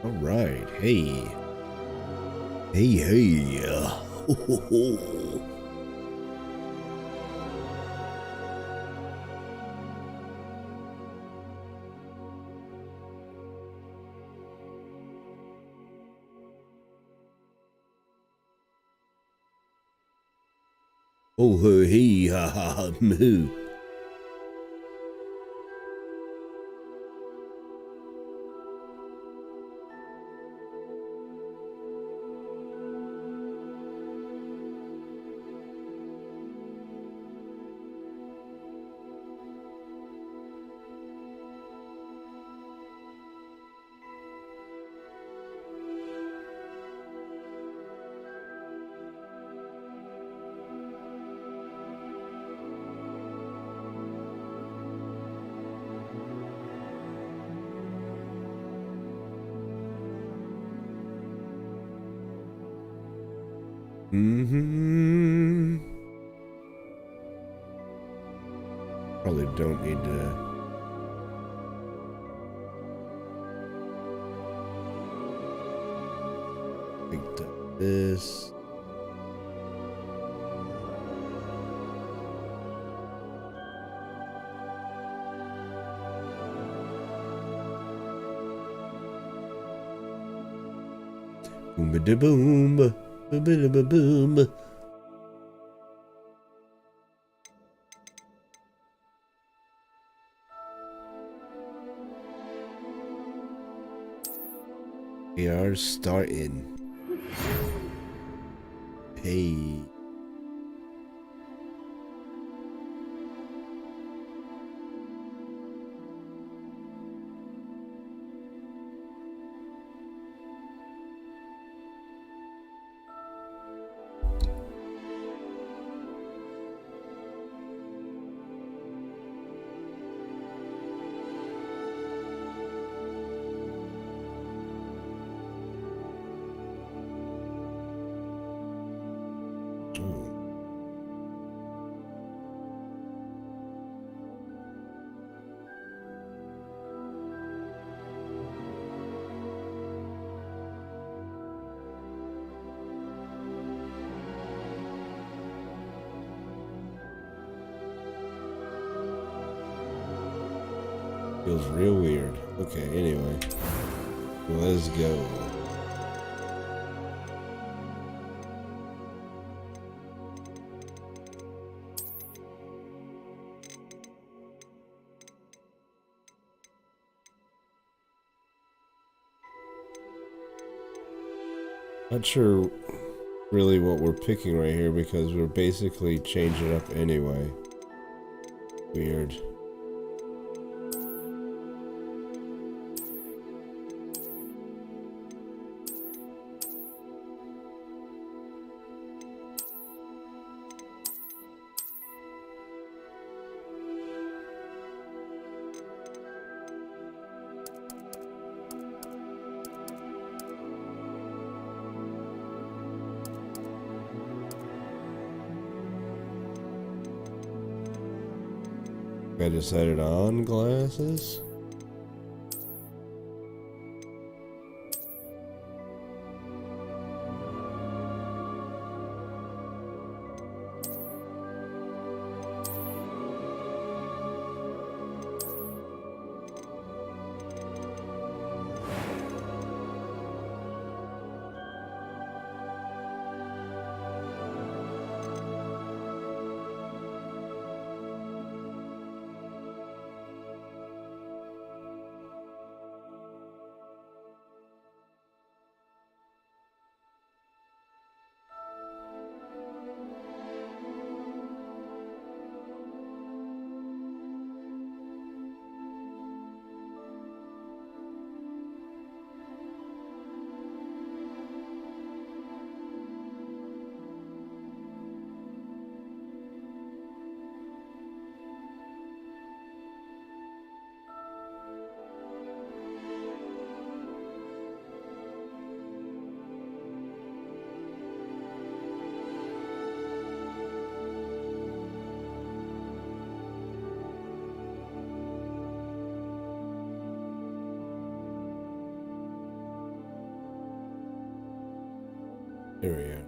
All right. Hey. Hey. Ho, ho, ho. Oh, hey, ha, ha, ha, moo. Mm-hmm. Probably don't need to. Picked up this. Boom, ba da boom, boom, ba da boom. We are starting. Hey. Feels real weird. Okay, anyway. Let's go. Not sure really what we're picking right here because we're basically changing it up anyway. Weird. I decided on glasses. Here we are.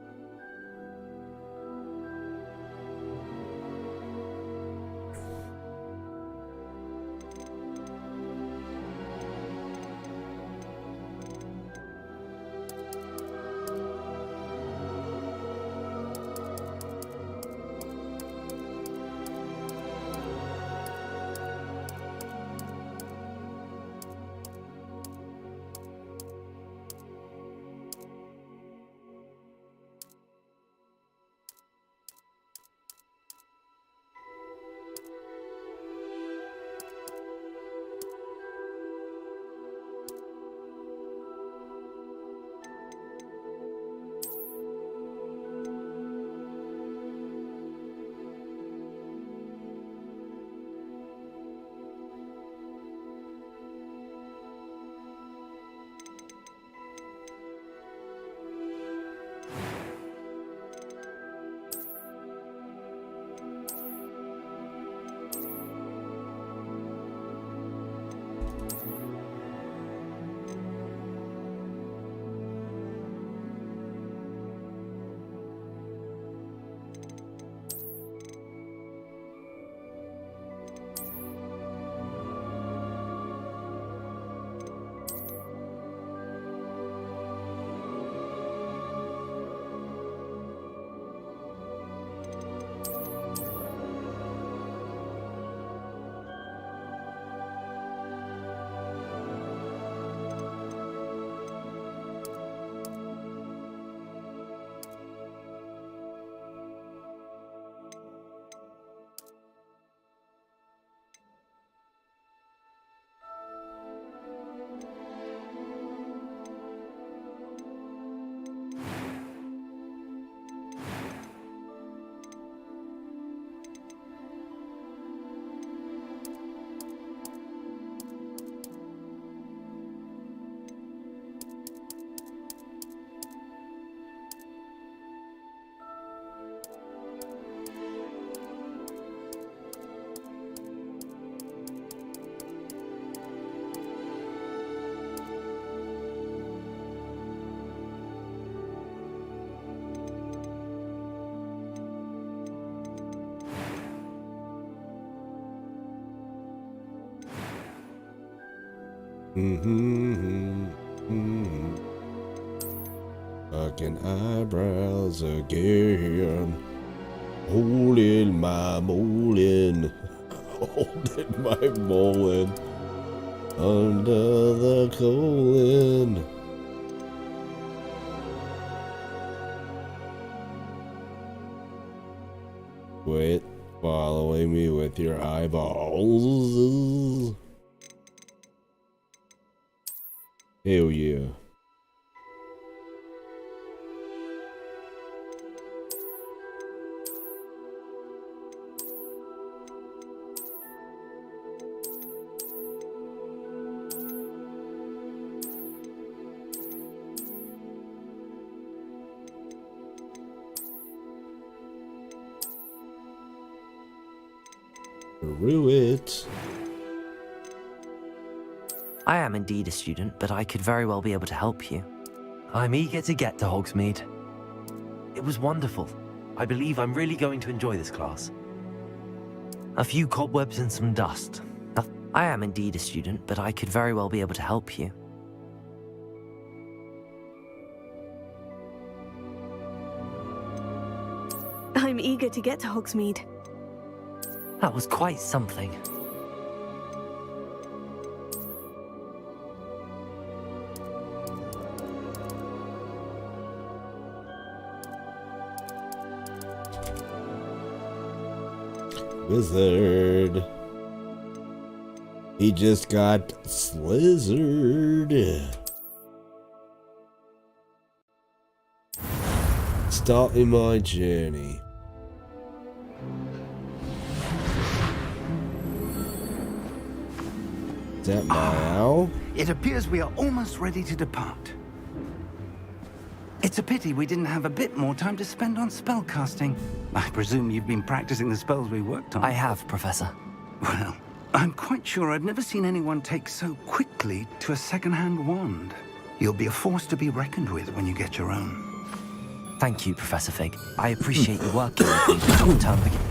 Fucking eyebrows again. Holding my molin. Holding my molin. Under the colon. Quit following me with your eyeballs. Hell yeah. Through it. I am indeed a student, but I could very well be able to help you. I'm eager to get to Hogsmeade. It was wonderful. I believe I'm really going to enjoy this class. A few cobwebs and some dust. I am indeed a student, but I could very well be able to help you. I'm eager to get to Hogsmeade. That was quite something. Wizard. He just got slizzard. Starting my journey. Is that my owl? It appears we are almost ready to depart. It's a pity we didn't have a bit more time to spend on spellcasting. I presume you've been practicing the spells we worked on. I have, Professor. Well, I'm quite sure I've never seen anyone take so quickly to a second-hand wand. You'll be a force to be reckoned with when you get your own. Thank you, Professor Fig. I appreciate you working with me before the term begins.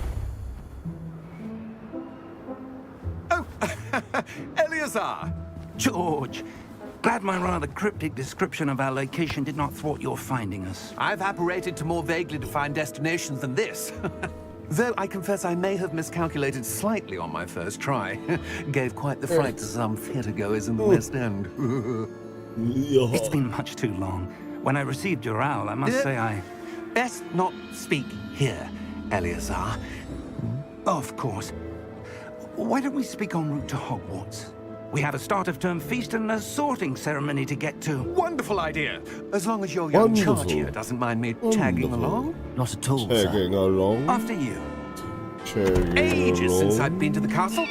Oh, Eleazar! George, glad my rather cryptic description of our location did not thwart your finding us. I've apparated to more vaguely defined destinations than this. Though I confess I may have miscalculated slightly on my first try. Gave quite the fright to some theatre-goers in the West End. It's been much too long. When I received your owl, I must say I... Best not speak here, Eleazar. Of course. Why don't we speak en route to Hogwarts? We have a start-of-term feast and a sorting ceremony to get to. Wonderful idea. As long as your young charge Wonderful. here doesn't mind me tagging along. Not at all, Tagging sir. along. After you. Tagging Ages along. since I've been to the castle.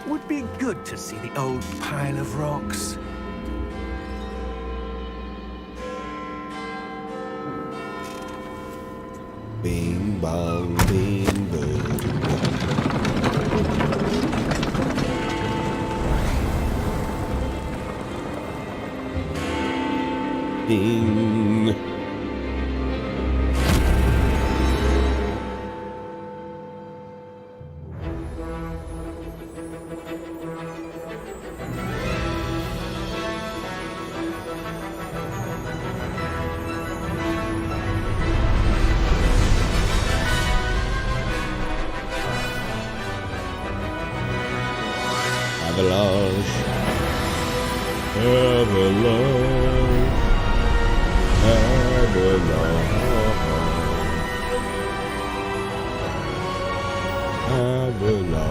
Would be good to see the old pile of rocks. Bing bong, bing boom. Ding. Avalanche. Avalanche. Avalanche. Avalanche.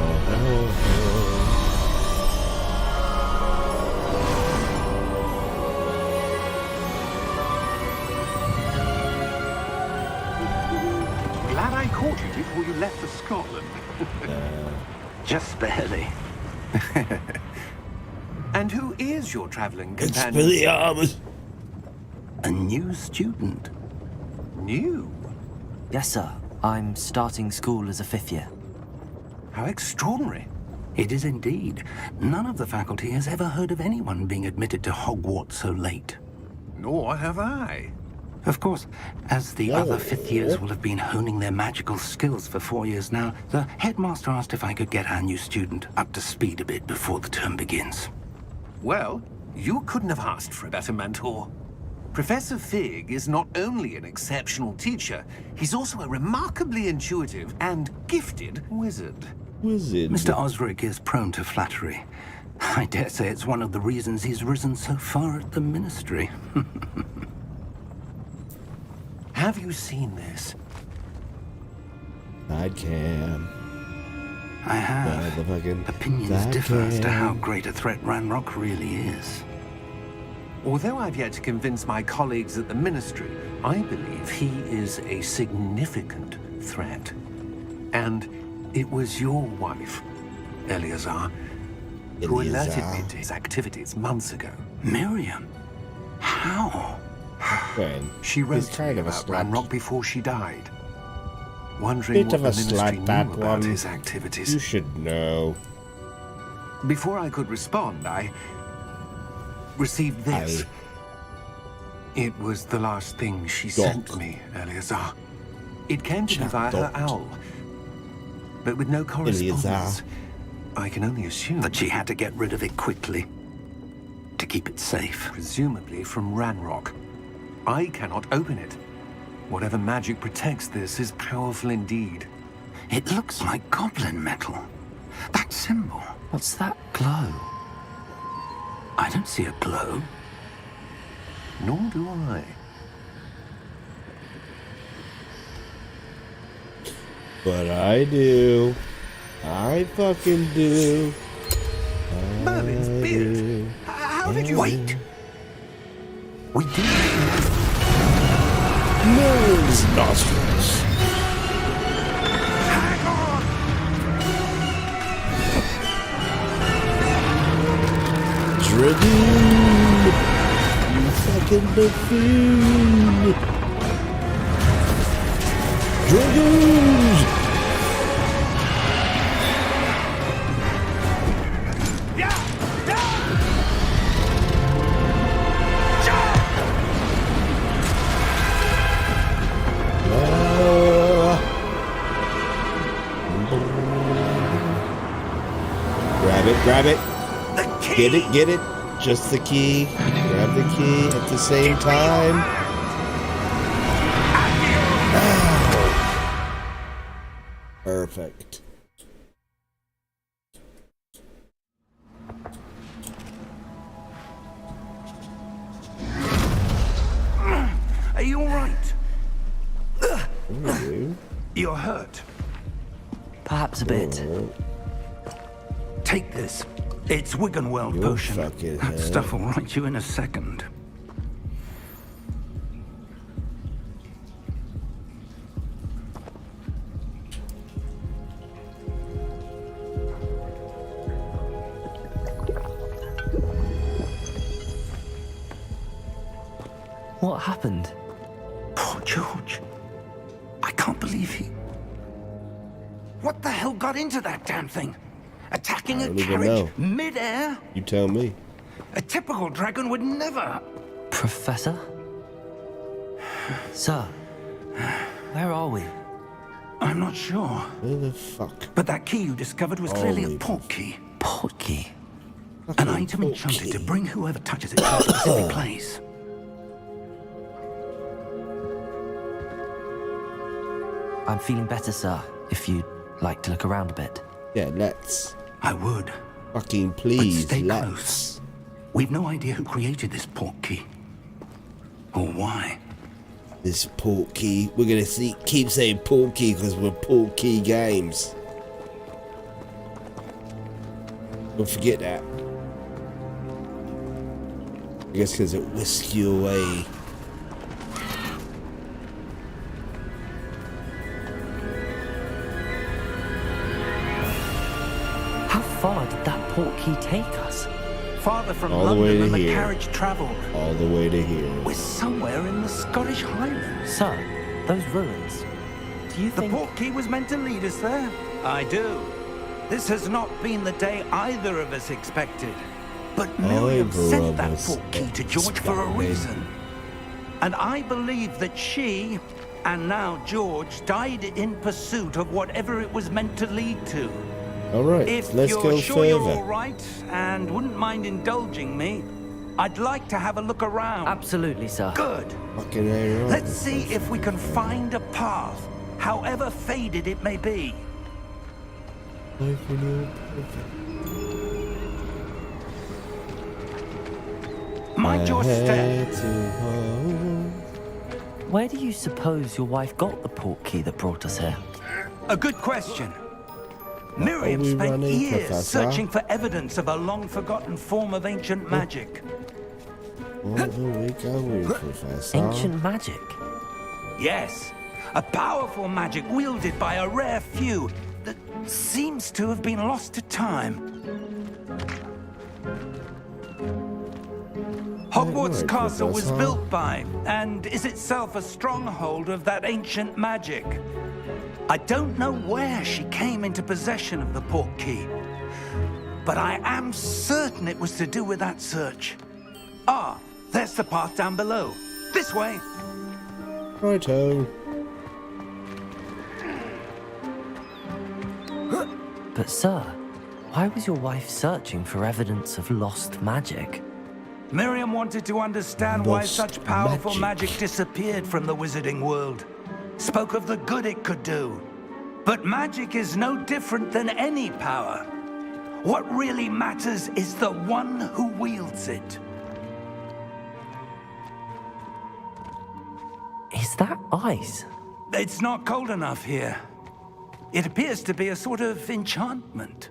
Glad I caught you before you left for Scotland. Just barely. And who is your traveling companion? Expelliarmus. A new student. New? Yes, sir. I'm starting school as a 5th year. How extraordinary. It is indeed. None of the faculty has ever heard of anyone being admitted to Hogwarts so late. Nor have I. Of course, as the other 5th years will have been honing their magical skills for 4 years now, the headmaster asked if I could get our new student up to speed a bit before the term begins. Well, you couldn't have asked for a better mentor. Professor Fig is not only an exceptional teacher, he's also a remarkably intuitive and gifted wizard. Wizard. Mr. Osric is prone to flattery. I dare say it's one of the reasons he's risen so far at the ministry. Have you seen this? I can. I have. Motherfucking Opinions differ as to can. how great a threat Ranrock really is. Although I've yet to convince my colleagues at the Ministry, I believe he is a significant threat. And it was your wife, Eleazar, who alerted me to his activities months ago. Miriam? How? When? She wrote He's to kind me of a about slut. Ranrock before she died, wondering Bit what of the a Ministry slut, that knew about one. his activities. You should know. Before I could respond, I received this. It was the last thing she sent me, Eleazar. It came to me via her owl, but with no correspondence. I can only assume That she had to get rid of it quickly. To keep it safe. presumably from Ranrock. I cannot open it. Whatever magic protects this is powerful indeed. It looks like goblin metal. That symbol. What's that glow? I don't see a glow. Nor do I. But I do. I fucking do. Merlin's I beard. do. How did you... Wait. We do. Merlin's nostrils. Hang on! Dragoon! You fucking buffoon! Dragoons! Grab it. The key! Get it. Just the key. Grab the key at the same time. Perfect. Are you all right? Ooh. You're hurt. Perhaps a bit. Take this. It's Wiggenweld You potion. fucking That head. stuff will right you in a second. What happened? Poor George. I can't believe he... What the hell got into that damn thing? Attacking I a don't even carriage know. mid-air? You tell me. A typical dragon would never... Professor? Sir, where are we? I'm not sure. Where the fuck? But that key you discovered was clearly a Holy port key. Portkey. An item enchanted to bring whoever touches it to a specific place. I'm feeling better, sir, if you'd like to look around a bit. Yeah, let's. I would. Fucking please, stay let's. close. We've no idea who created this port key. Or why. This port key. We're gonna keep saying port key because we're port key games. Don't forget that. I guess because it whisks you away. How far did that portkey take us? Farther from All the way London to than the here. carriage travelled. All the way to here. We're somewhere in the Scottish Highlands. Sir, those ruins. Do you The think... port key was meant to lead us there? I do. This has not been the day either of us expected. But Miriam Either sent of that us port key to George for a expected. reason. And I believe that she, and now George, died in pursuit of whatever it was meant to lead to. Alright, If let's you're go sure you're all further. right and wouldn't mind indulging me, I'd like to have a look around. Absolutely, sir. Good. Fucking hell, right. Let's see if we can find a path, however faded it may be. Life when you're perfect. Mind your I step. had to hold. Where do you suppose your wife got the portkey that brought us here? A good question. Miriam are we spent running, years Professor? searching for evidence of a long-forgotten form of ancient magic. Where are we going, Professor? Ancient magic? Yes, a powerful magic wielded by a rare few that seems to have been lost to time. Hogwarts right, Castle was Professor. built by, and is itself a stronghold of that ancient magic. I don't know where she came into possession of the port key, but I am certain it was to do with that search. Ah, there's the path down below. This way. Righto. But sir, why was your wife searching for evidence of lost magic? Miriam wanted to understand why Lost such powerful magic. magic disappeared from the wizarding world. Spoke of the good it could do. But magic is no different than any power. What really matters is the one who wields it. Is that ice? It's not cold enough here. It appears to be a sort of enchantment.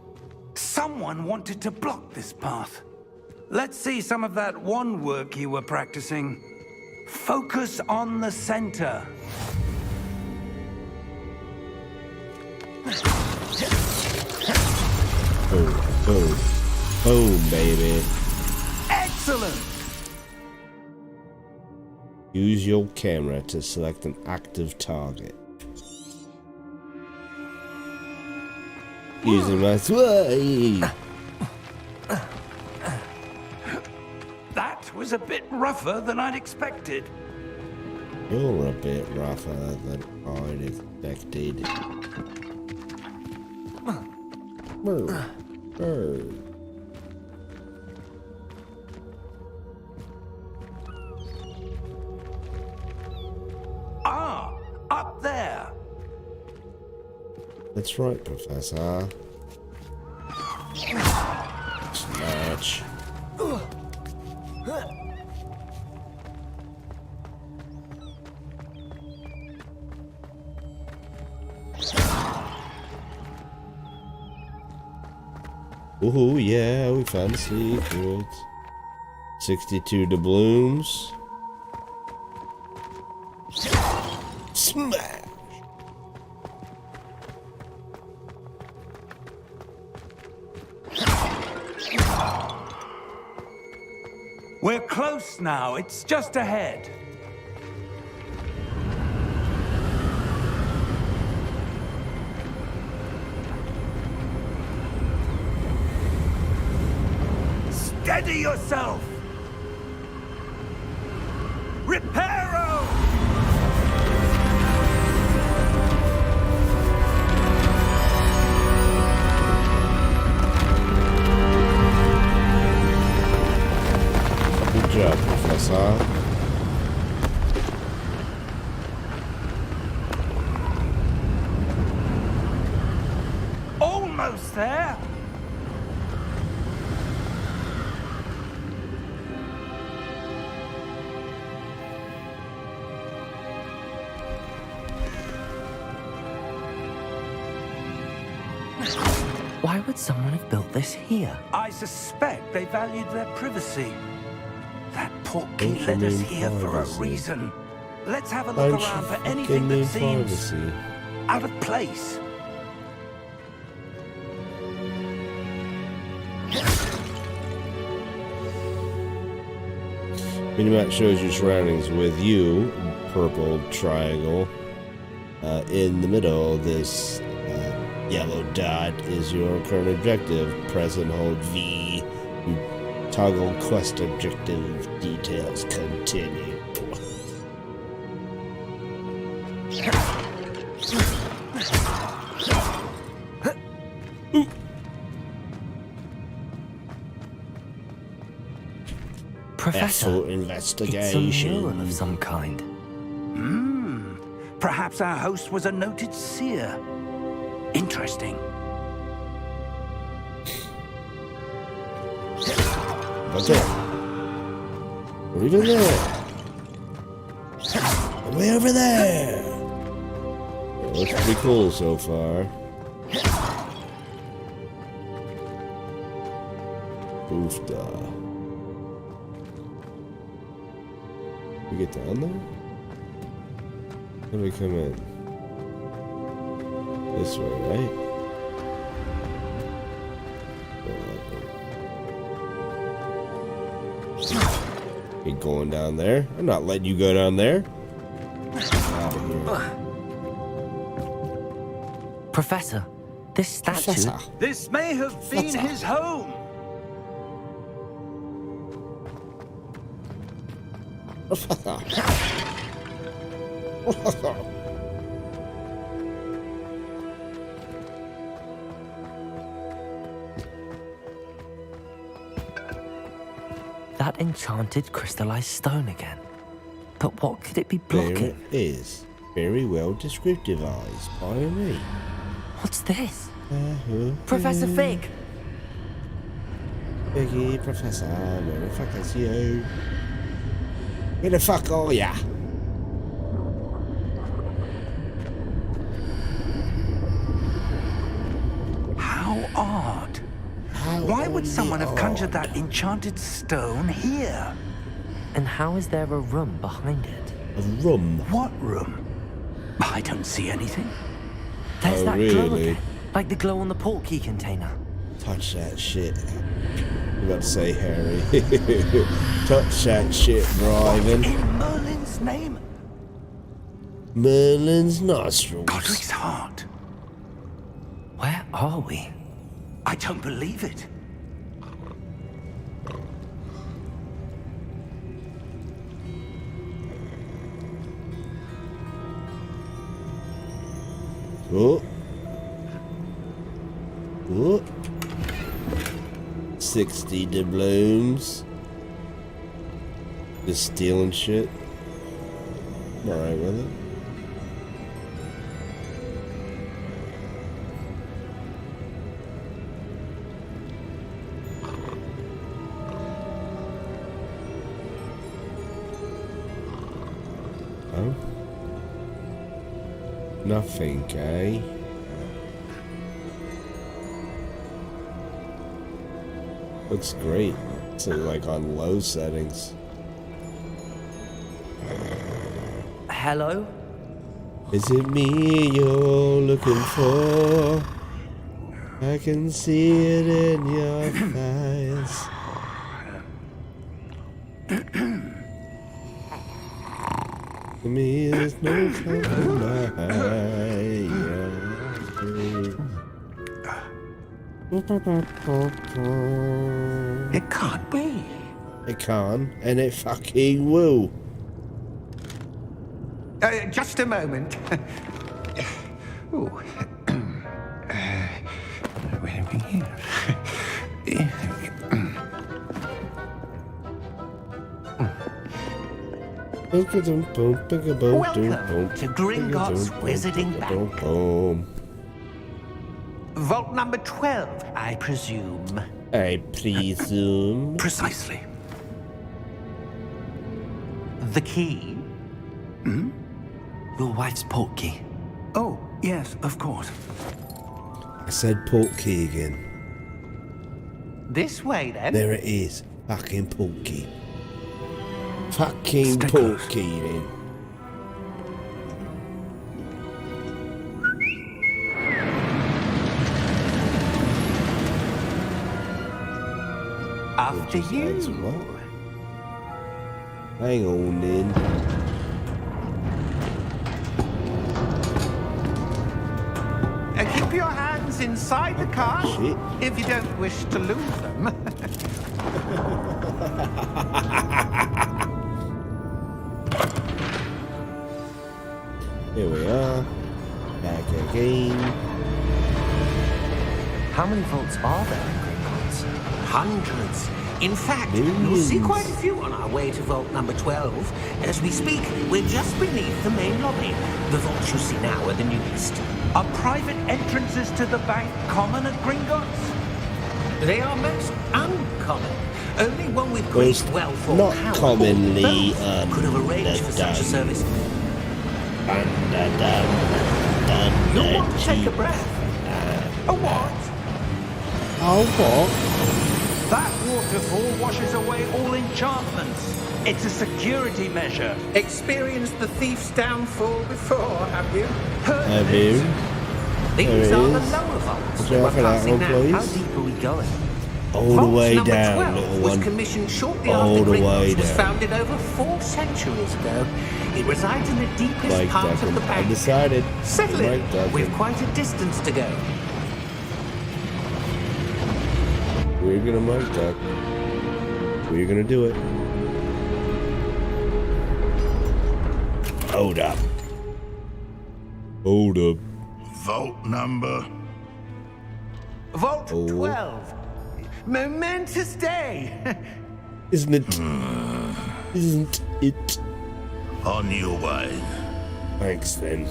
Someone wanted to block this path. Let's see some of that wand work you were practicing. Focus on the center. Boom, boom, boom, baby. Excellent! Use your camera to select an active target. Using my sway. That was a bit rougher than I'd expected. You're a bit rougher than I'd expected. Brr, brr. That's right, Professor. Snatch. Ooh, yeah, we found a secret. 62 doubloons. Smash! We're close now. It's just ahead. Steady yourself! Reparo! Good job, Professor. Almost there. Why would someone have built this here? I suspect they valued their privacy. That portkey Don't you led us mean here for a privacy? reason. Let's have a look Don't around you for fucking anything mean that seems privacy? out of place. Minimap shows your surroundings with you, purple triangle. In the middle, this yellow dot is your current objective. Press and hold V. You toggle quest objective details. Continue. Professor, Effort it's a mural investigation. of some kind. Perhaps our host was a noted seer. Interesting. Okay. We're even there. Way over there. It looks pretty cool so far. Oofda. We get down there? How do we come in? This way, right? You going down there? I'm not letting you go down there. Out of here. Professor, this statue... Professor. This may have been Professor. his home. That enchanted crystallized stone again. But what could it be There it blocking? is. Very well descriptivized by me. What's this? Professor Fig! Piggy, Professor, where the fuck is you? Where the fuck are ya? How odd. Why would someone have conjured that enchanted stone here? And how is there a room behind it? A room? What room? I don't see anything. There's Oh, that glow really? again. Like the glow on the portkey container. Touch that shit. I'm about to say Harry. Touch that shit, Ryven. In Merlin's name? Merlin's nostrils. Godric's heart. Where are we? I don't believe it. Oh. Oh. 60 doubloons. Just stealing shit. I'm alright with it. Oh. Nothing, eh? Looks great. It's like on low settings. Hello? Is it me you're looking for? I can see it in your eyes. For me, there's no compromise. It can't be. It can't, and it fucking will. Just a moment. Ooh. Where are we here? Welcome to Gringotts Wizarding Bank. Vault number 12, I presume. I presume. Precisely. The key? Your wife's portkey. Oh, yes, of course. I said portkey again. This way, then. There it is. Fucking portkey. Fucking Stay close. portkey then. After you. That's what? Hang on then. Keep your hands inside the car Shit. if you don't wish to lose them. Here we are. Back again. How many vaults are there in Gringotts? Hundreds. In fact, Millions. you'll see quite a few on our way to vault number 12. As we speak, we're just beneath the main lobby. The vaults you see now are the newest. Are private entrances to the bank common at Gringotts? They are most uncommon. Only one with Most great wealth or not power commonly, both could have arranged for such a service. You'll want to take a breath. A what? Oh, what? That waterfall washes away all enchantments. It's a security measure. Experienced the thief's downfall before, have you? Have you? These There are it the is. lower vaults Watch that out we're for that passing one, now. please. How deep are we going? All the Vault way number down, 12 little was one. commissioned shortly All after the way Gringotts was down. founded over 4 centuries ago. It resides in the deepest Mike part of Duckin. the I bank. decided. Settle in. Mike Duckin. We've quite a distance to go. We're gonna Mike Duck. We're gonna do it. Hold up. Hold up. Vault number. Vault Oh. 12. Momentous day. Isn't it? Isn't it? On your way. Thanks then.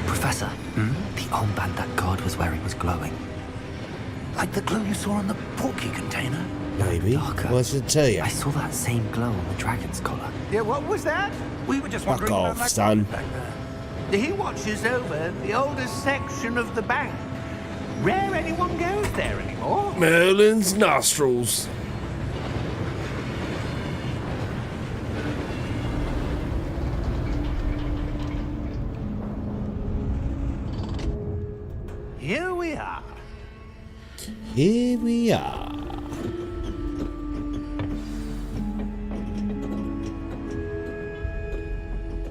Professor, the armband that guard was wearing was glowing. Like the glow you saw on the portkey container. Maybe. Darker. What's it tell you? I saw that same glow on the dragon's collar. Yeah, what was that? We were just Fuck wondering about off, that son. back there. He watches over the oldest section of the bank. Rare anyone goes there anymore. Merlin's nostrils. Here we are. Here we are.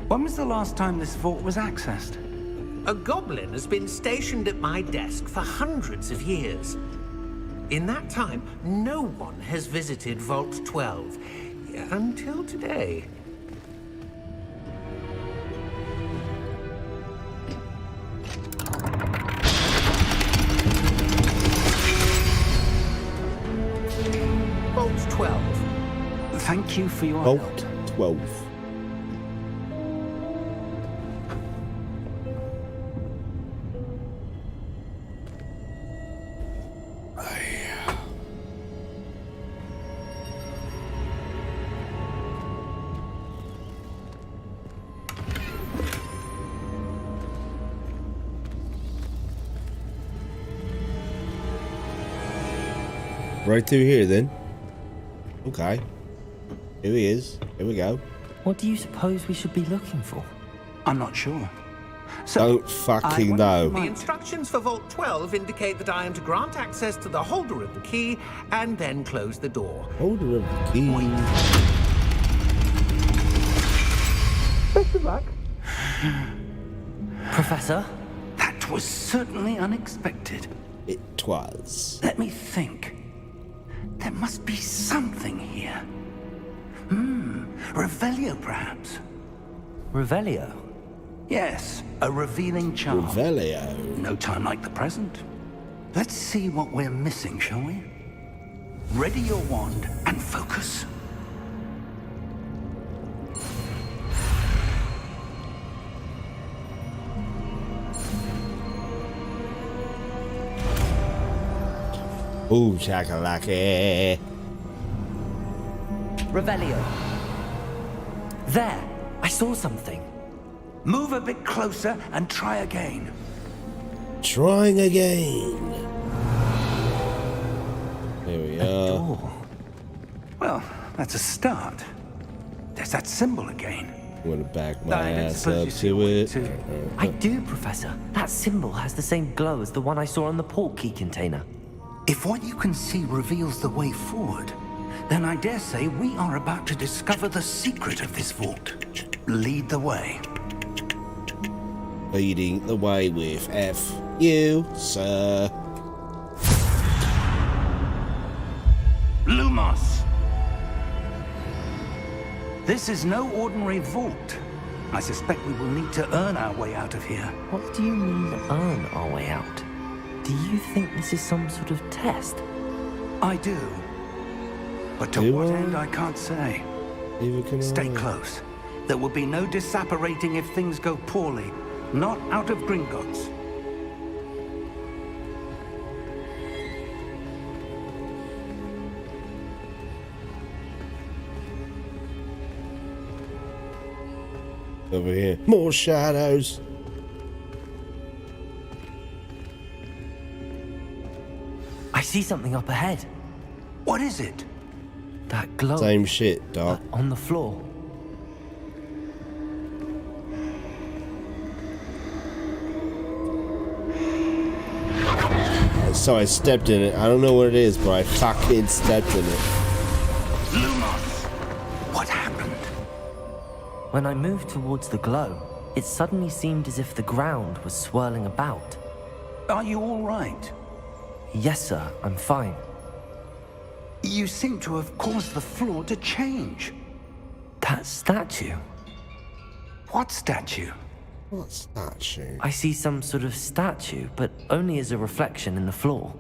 When was the last time this vault was accessed? A goblin has been stationed at my desk for hundreds of years. In that time, no one has visited Vault 12 until today. Vault 12. Thank you for your Vault help. 12. Right through here, then. Okay. Here he is. Here we go. What do you suppose we should be looking for? I'm not sure. So, Don't fucking I know. The instructions for Vault 12 indicate that I am to grant access to the holder of the key and then close the door. Holder of the key. Best of luck. Professor? That was certainly unexpected. It was. Let me think. There must be something here. Revelio, perhaps? Revelio? Yes, a revealing charm. Revelio. No time like the present. Let's see what we're missing, shall we? Ready your wand and focus. Ooh, chakalaka. Revelio. There! I saw something. Move a bit closer and try again. Trying again. Here we are. Door. Well, that's a start. There's that symbol again. I'm gonna back my I don't ass suppose up you see to what it. it I do, Professor. That symbol has the same glow as the one I saw on the port key container. If what you can see reveals the way forward, then I dare say we are about to discover the secret of this vault. Lead the way. Leading the way with you, sir. Lumos! This is no ordinary vault. I suspect we will need to earn our way out of here. What do you mean, earn our way out? Do you think this is some sort of test? I do. But to Do what I? end, I can't say. Neither can Stay I. close. There will be no disapparating if things go poorly. Not out of Gringotts. Over here. More shadows. I see something up ahead. What is it? That glow Same shit, Doc. on the floor. So I stepped in it. I don't know what it is, but I fucking stepped in it. Lumos! What happened? When I moved towards the glow, it suddenly seemed as if the ground was swirling about. Are you all right? Yes, sir, I'm fine. You seem to have caused the floor to change. That statue. What statue? What's that shit? I see some sort of statue, but only as a reflection in the floor.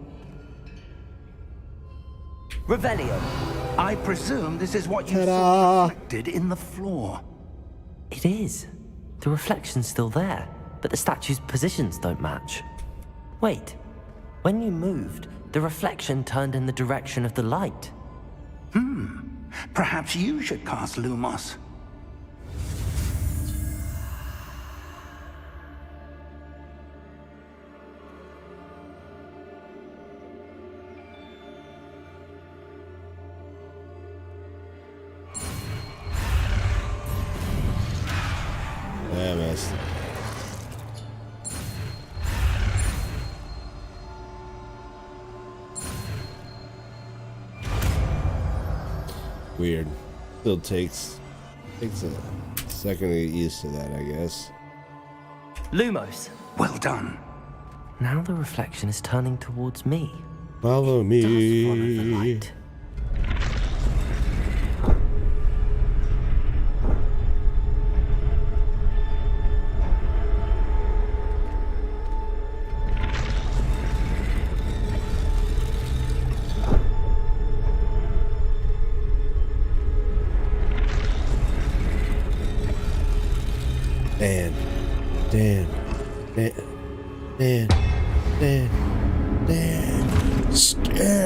Revelio. I presume this is what you Ta-da! saw reflected in the floor. It is. The reflection's still there, but the statue's positions don't match. Wait. When you moved, the reflection turned in the direction of the light. Perhaps you should cast Lumos. Yeah, missed. Weird. Still takes a second to get used to that, I guess. Lumos. Well done. Now the reflection is turning towards me. Follow Does follow the me. light.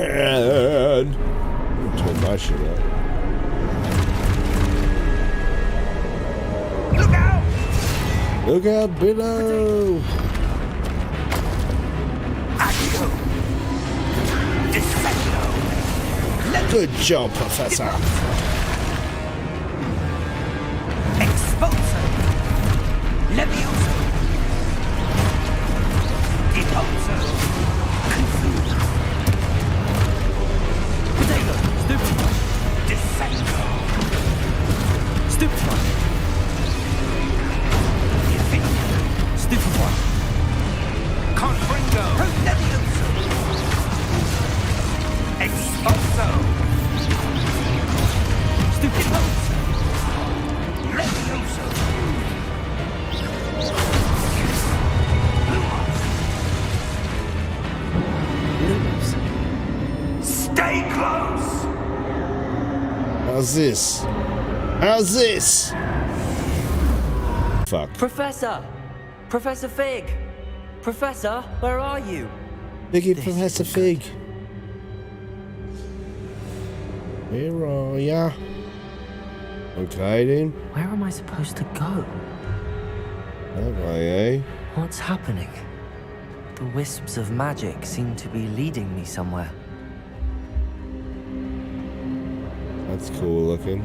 man. Turn my shit up. Look out! Look out below. Accio! Defendo! Good job, Professor. Expulso! Levioso! Depulso! Confuso! Potato! Stupefy! Defendo! Stupefy! Stupefy! Confringo! Levioso! Expulso! Stupefy! Levioso! Lumos! Stay close! How's this? How's this? Fuck. Professor! Professor Fig! Professor, where are you? Biggie This Professor isn't good. Fig. Where are ya? Okay then. Where am I supposed to go? That way, eh? What's happening? The wisps of magic seem to be leading me somewhere. That's cool looking.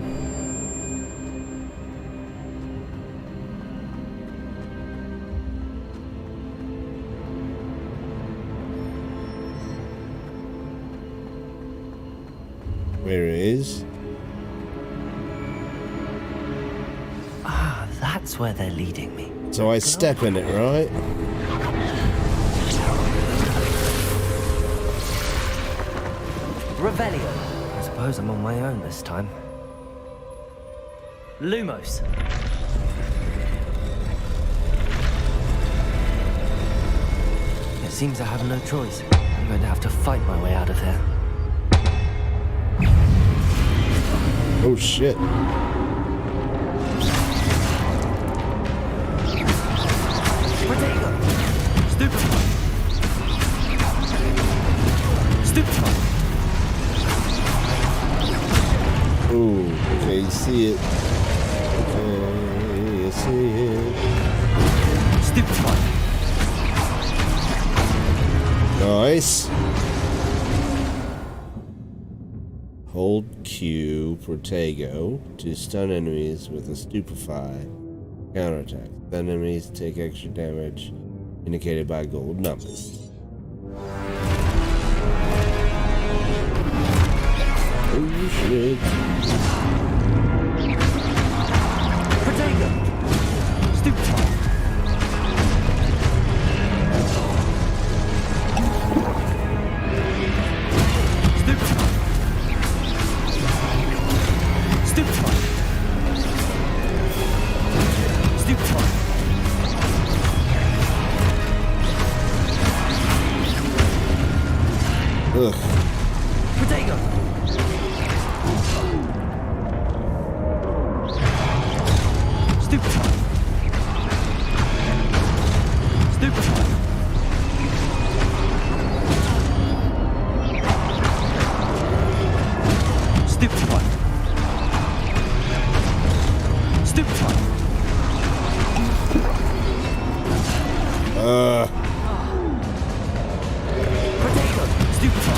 Where it is? Ah, that's where they're leading me. So I step in it, right? Revelio. I suppose I'm on my own this time. Lumos. It seems I have no choice. I'm going to have to fight my way out of here. Oh shit. Protego! Stupefy! Stupefy! Ooh, okay, you see it. Okay, you see it. Stupefy! Nice. Hold Q, Protego, to stun enemies with a Stupefy counterattack. Stun enemies take extra damage, indicated by gold numbers. Oh shit. Protego! Stupefy! Stupefy! Stupefy! Stupefy! Ugh. Protego! Stupefy! Stupefy! Stupefy! Stupefy! Protego! Stupefy!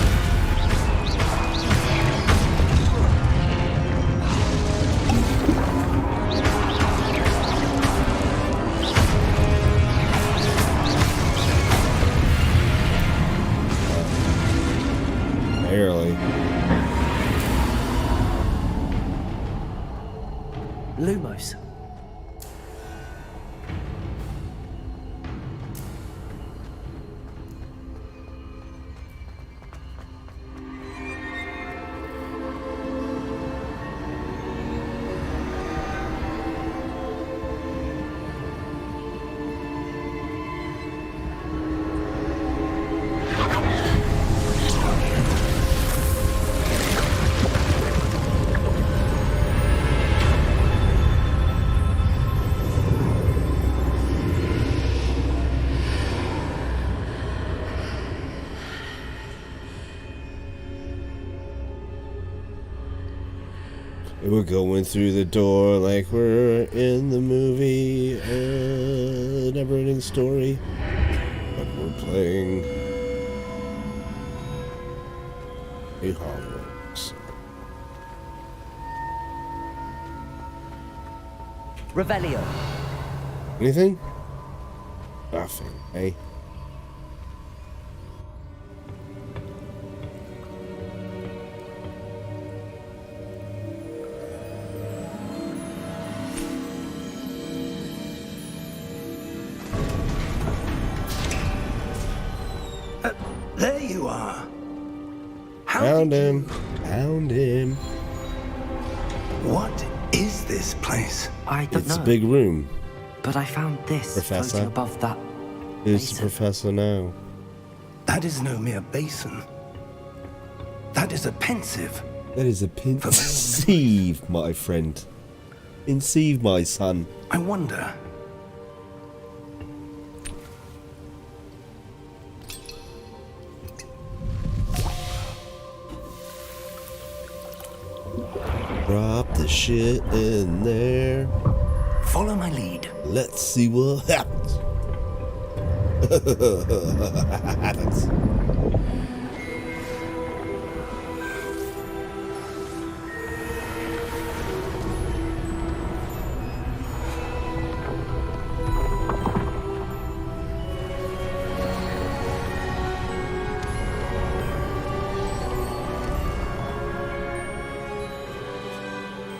Barely. Lumos. We're going through the door like we're in the movie Never-Ending Story. But we're playing a Hogwarts. Revelio. Anything? Nothing, eh? There you are. Found him. Found him. What is this place? I don't It's know. a big room. But I found this Professor. floating above that. Who's the basin. professor now? That is no mere basin. That is a pensive. That is a pensieve, my friend. Pensieve, my son. I wonder. Drop the shit in there. Follow my lead. Let's see what happens. happens.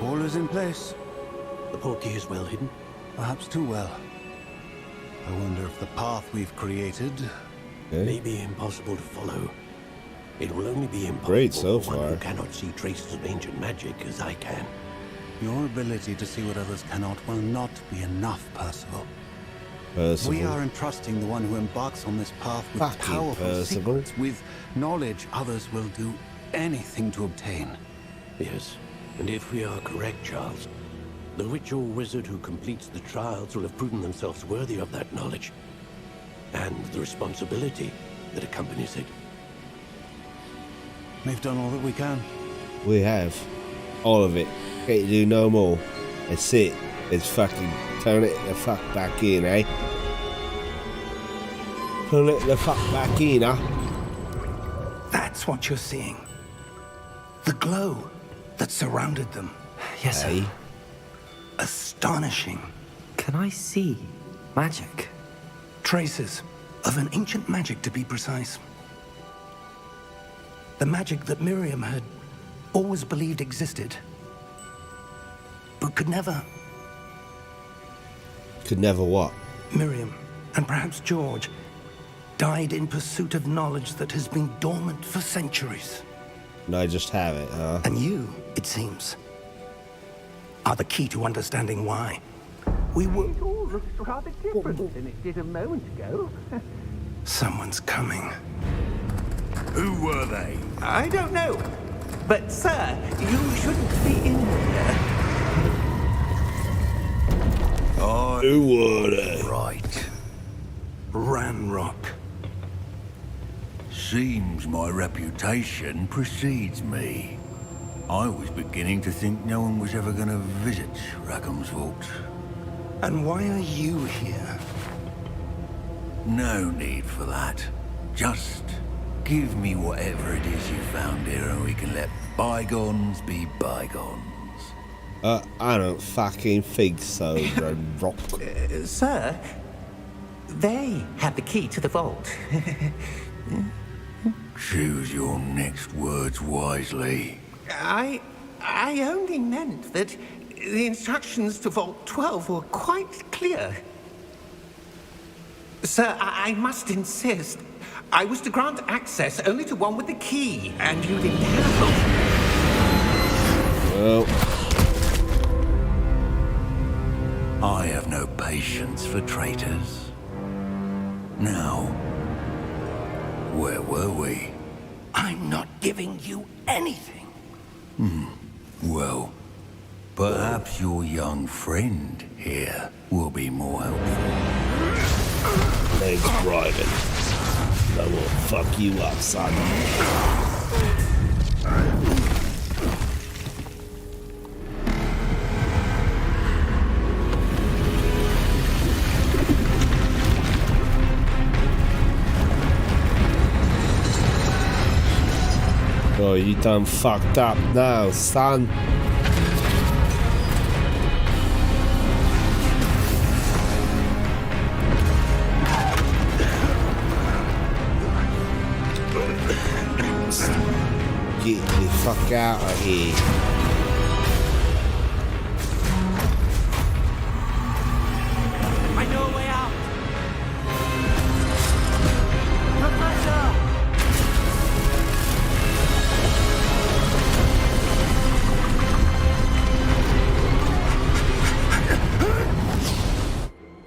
All is in place. The portkey is well hidden. Perhaps too well. I wonder if the path we've created... May be impossible to follow. It will only be impossible Great so for one far. who cannot see traces of ancient magic as I can. Your ability to see what others cannot will not be enough, Percival. Percival. We are entrusting the one who embarks on this path with Fucking powerful Percival. secrets, with knowledge others will do anything to obtain. Yes, and if we are correct, Charles, the witch or wizard who completes the trials will have proven themselves worthy of that knowledge. And the responsibility that accompanies it. We've done all that we can. We have. All of it. Can't do no more. That's it. It's fucking turn it the fuck back in, eh? Turn it the fuck back in, huh? That's what you're seeing. The glow that surrounded them. Yes, sir. Hey. Astonishing. Can I see magic? Traces of an ancient magic, to be precise. The magic that Miriam had always believed existed, but could never. Could never what? Miriam, and perhaps George, died in pursuit of knowledge that has been dormant for centuries. And I just have it, huh? And you, it seems, are the key to understanding why. We were... It all looks rather different than it did a moment ago. Someone's coming. Who were they? I don't know. But, sir, you shouldn't be in here. Who were they? Right. Ranrock. Seems my reputation precedes me. I was beginning to think no one was ever going to visit Rackham's Vault. And why are you here? No need for that. Just give me whatever it is you found here and we can let bygones be bygones. I don't fucking think so, Rock. Sir, they have the key to the vault. Choose your next words wisely. I only meant that the instructions to Vault 12 were quite clear. Sir, I must insist. I was to grant access only to one with the key, and you didn't have. Well, I have no patience for traitors. Now, where were we? I'm not giving you anything. Well, perhaps your young friend here will be more helpful. name's Bryden. I will fuck you up, son. Oh, you done fucked up now, son. Get the fuck out of here. I know a way out. Professor!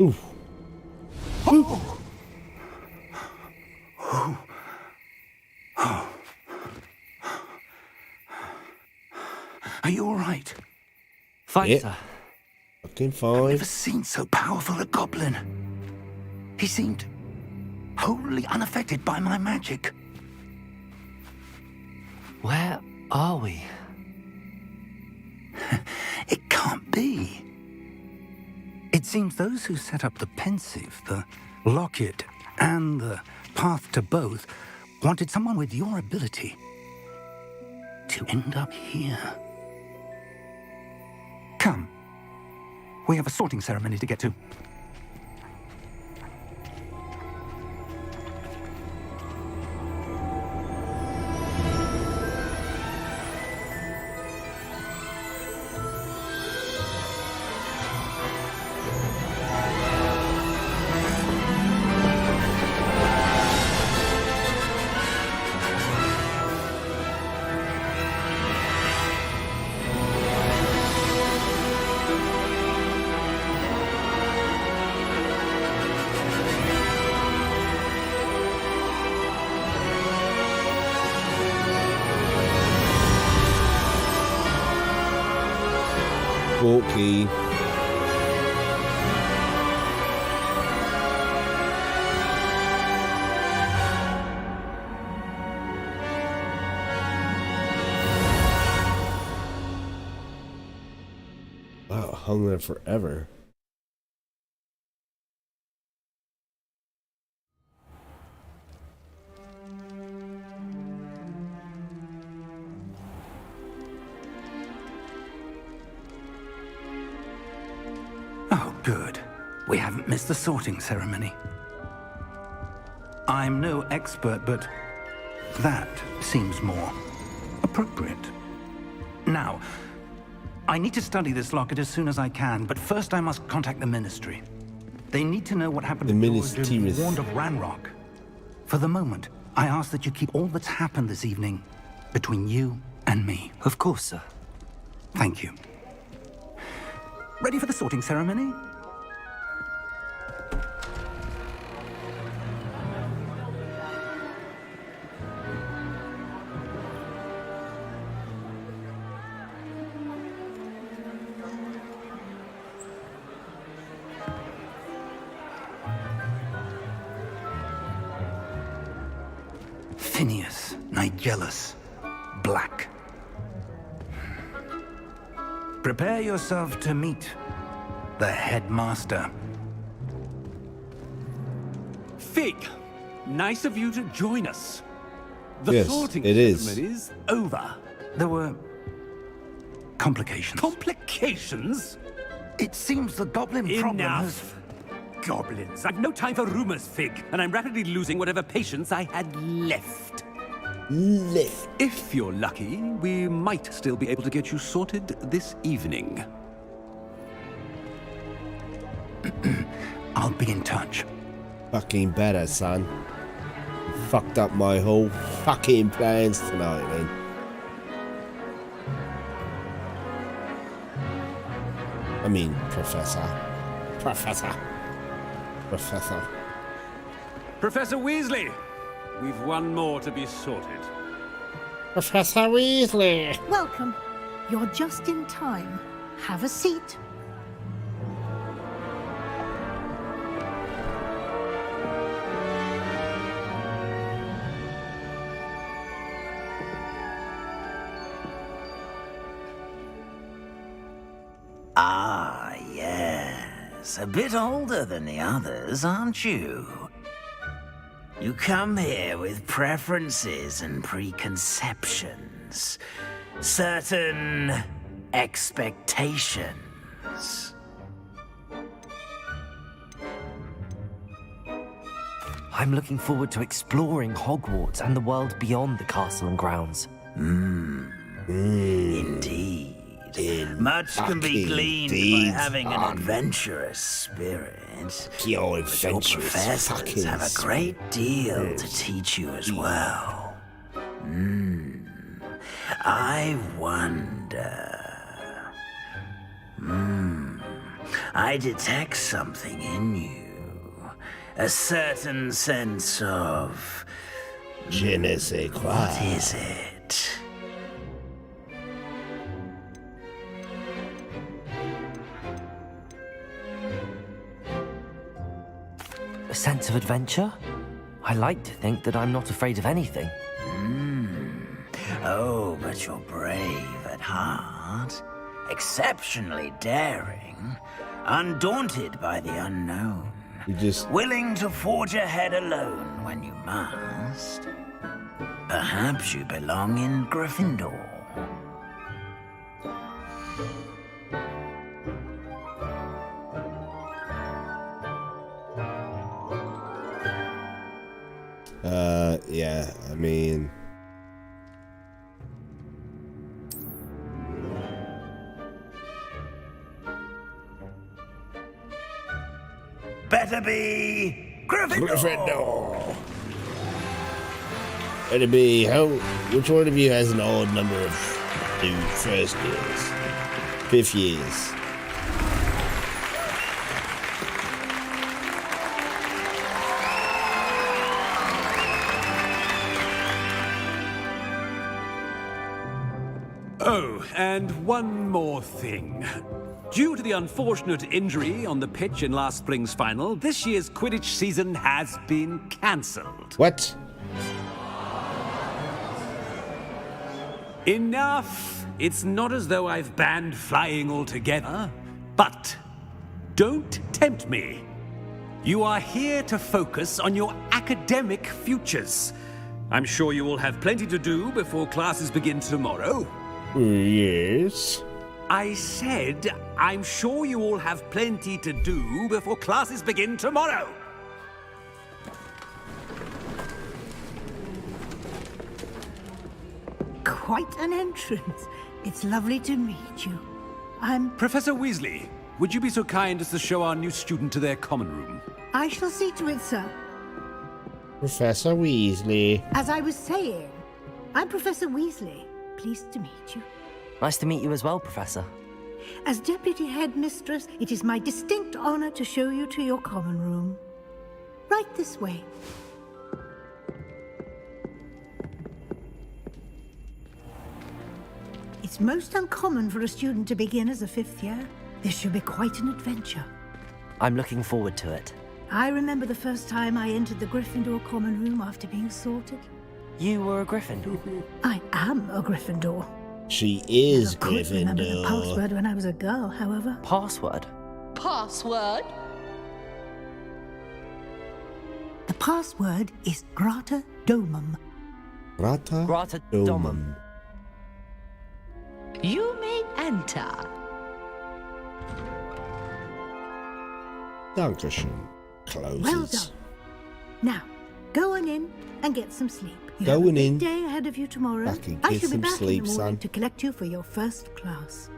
Oof. Are you all right? Fine, Yeah. sir. Fucking fine. Never seen so powerful a goblin. He seemed wholly unaffected by my magic. Where are we? It can't be. It seems those who set up the pensive, the locket, and the path to both wanted someone with your ability to end up here. Come. We have a sorting ceremony to get to. Okay. Wow, hung there forever. Oh, good. We haven't missed the sorting ceremony. I'm no expert, but that seems more appropriate. Now, I need to study this locket as soon as I can, but first I must contact the Ministry. They need to know what happened The to Ministry George is- warned of Ranrock. For the moment, I ask that you keep all that's happened this evening between you and me. Of course, sir. Thank you. Ready for the sorting ceremony? Phineas, Nigellus, Black. Prepare yourself to meet the headmaster. Fig, nice of you to join us. The Yes, sorting it is. ceremony is over. There were complications. Complications? It seems the goblin problem has... Enough. Goblins. I've no time for rumors, Fig, and I'm rapidly losing whatever patience I had left. Left. If you're lucky, we might still be able to get you sorted this evening. I'll be in touch. Fucking better, son. You fucked up my whole fucking plans tonight, man. I mean, Professor. Professor. Professor Weasley, we've one more to be sorted. Professor Weasley. Welcome. You're just in time. Have a seat. Ah, yes. A bit older than the others, aren't you? You come here with preferences and preconceptions. Certain expectations. I'm looking forward to exploring Hogwarts and the world beyond the castle and grounds. Indeed. Much can be gleaned by having an adventurous spirit. Your Your professors fucking have a great deal to teach you as well. I wonder. I detect something in you. A certain sense of... Je ne sais quoi. What is it? A sense of adventure? I like to think that I'm not afraid of anything. Oh, but you're brave at heart. Exceptionally daring. Undaunted by the unknown. Willing to forge ahead alone when you must. Perhaps you belong in Gryffindor. Yeah, I mean... Better be Gryffindor. Better be which one of you has an odd number of first years? 5th years. Oh, and one more thing. Due to the unfortunate injury on the pitch in last spring's final, this year's Quidditch season has been cancelled. What? Enough! It's not as though I've banned flying altogether, but don't tempt me. You are here to focus on your academic futures. I'm sure you will have plenty to do before classes begin tomorrow. Yes. I said, I'm sure you all have plenty to do before classes begin tomorrow. Quite an entrance. It's lovely to meet you. I'm... Professor Weasley, would you be so kind as to show our new student to their common room? I shall see to it, sir. Professor Weasley. As I was saying, I'm Professor Weasley. Pleased to meet you. Nice to meet you as well, Professor. As Deputy Headmistress, it is my distinct honor to show you to your common room. Right this way. It's most uncommon for a student to begin as a 5th year. This should be quite an adventure. I'm looking forward to it. I remember the first time I entered the Gryffindor common room after being sorted. You were a Gryffindor? I am a Gryffindor. She is I couldn't remember the Gryffindor. password when I was a girl, however. Password? Password? The password is Grata Domum. Grata Domum. You may enter. Dankeschön. Closes. Well done. Now, go on in and get some sleep. You Going have a big in. day ahead of you tomorrow. Back and I get shall be some back sleep, in the morning son. to collect you for your first class.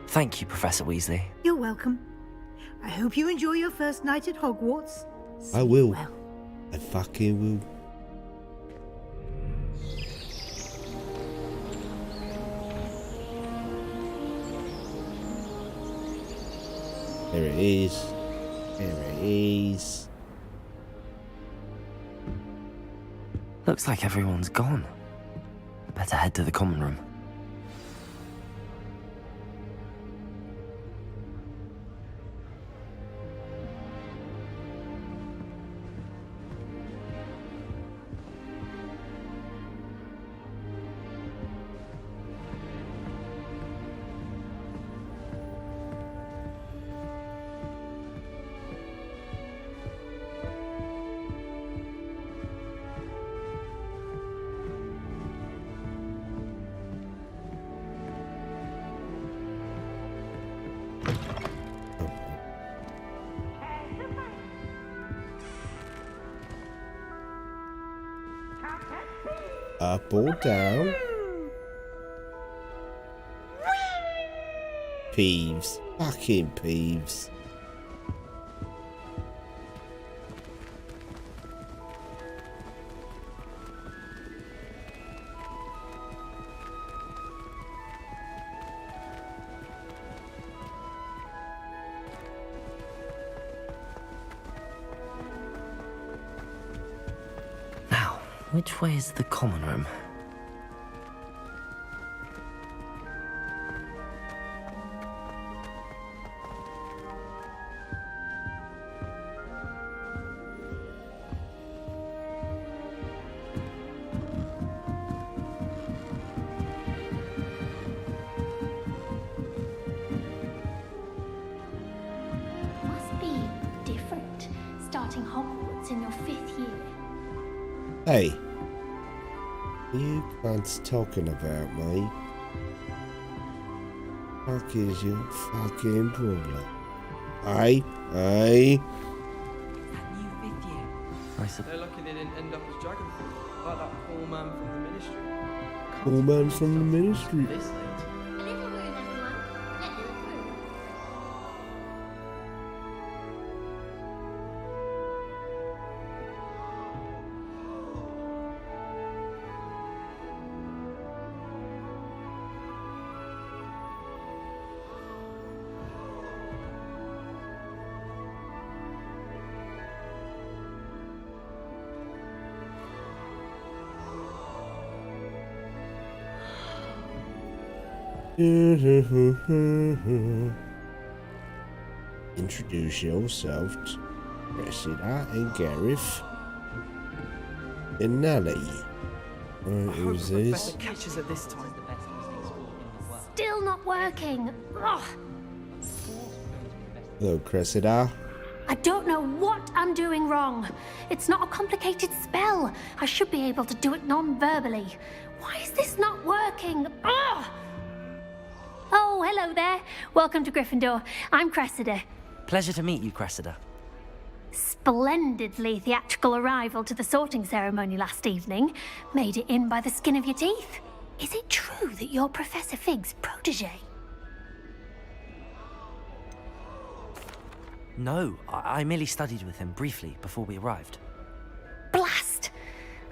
Thank you, Professor Weasley. You're welcome. I hope you enjoy your first night at Hogwarts. I will. Well. I fucking will. There it is. There it is. Looks like everyone's gone. Better head to the common room. Up or down? Peeves. Fucking Peeves. Now, which way is the common room? Must be different starting Hogwarts in your 5th year. Hey. What are you cunts talking about, mate? Fuck is your fucking problem? Aye? That new 5th year. They're lucky they didn't end up as dragon fruit, like that poor man from the ministry. Poor man from the ministry. This late. A little room, everyone. Let them through. Introduce yourself to Cressida and Gareth and Nelly. Who's this? Catches at this time. Still not working. Ugh. Hello, Cressida. I don't know what I'm doing wrong. It's not a complicated spell. I should be able to do it non-verbally. Why is this not working? Ugh. Oh, hello there. Welcome to Gryffindor. I'm Cressida. Pleasure to meet you, Cressida. Splendidly theatrical arrival to the sorting ceremony last evening. Made it in by the skin of your teeth. Is it true that you're Professor Fig's protege? No, I merely studied with him briefly before we arrived. Blast!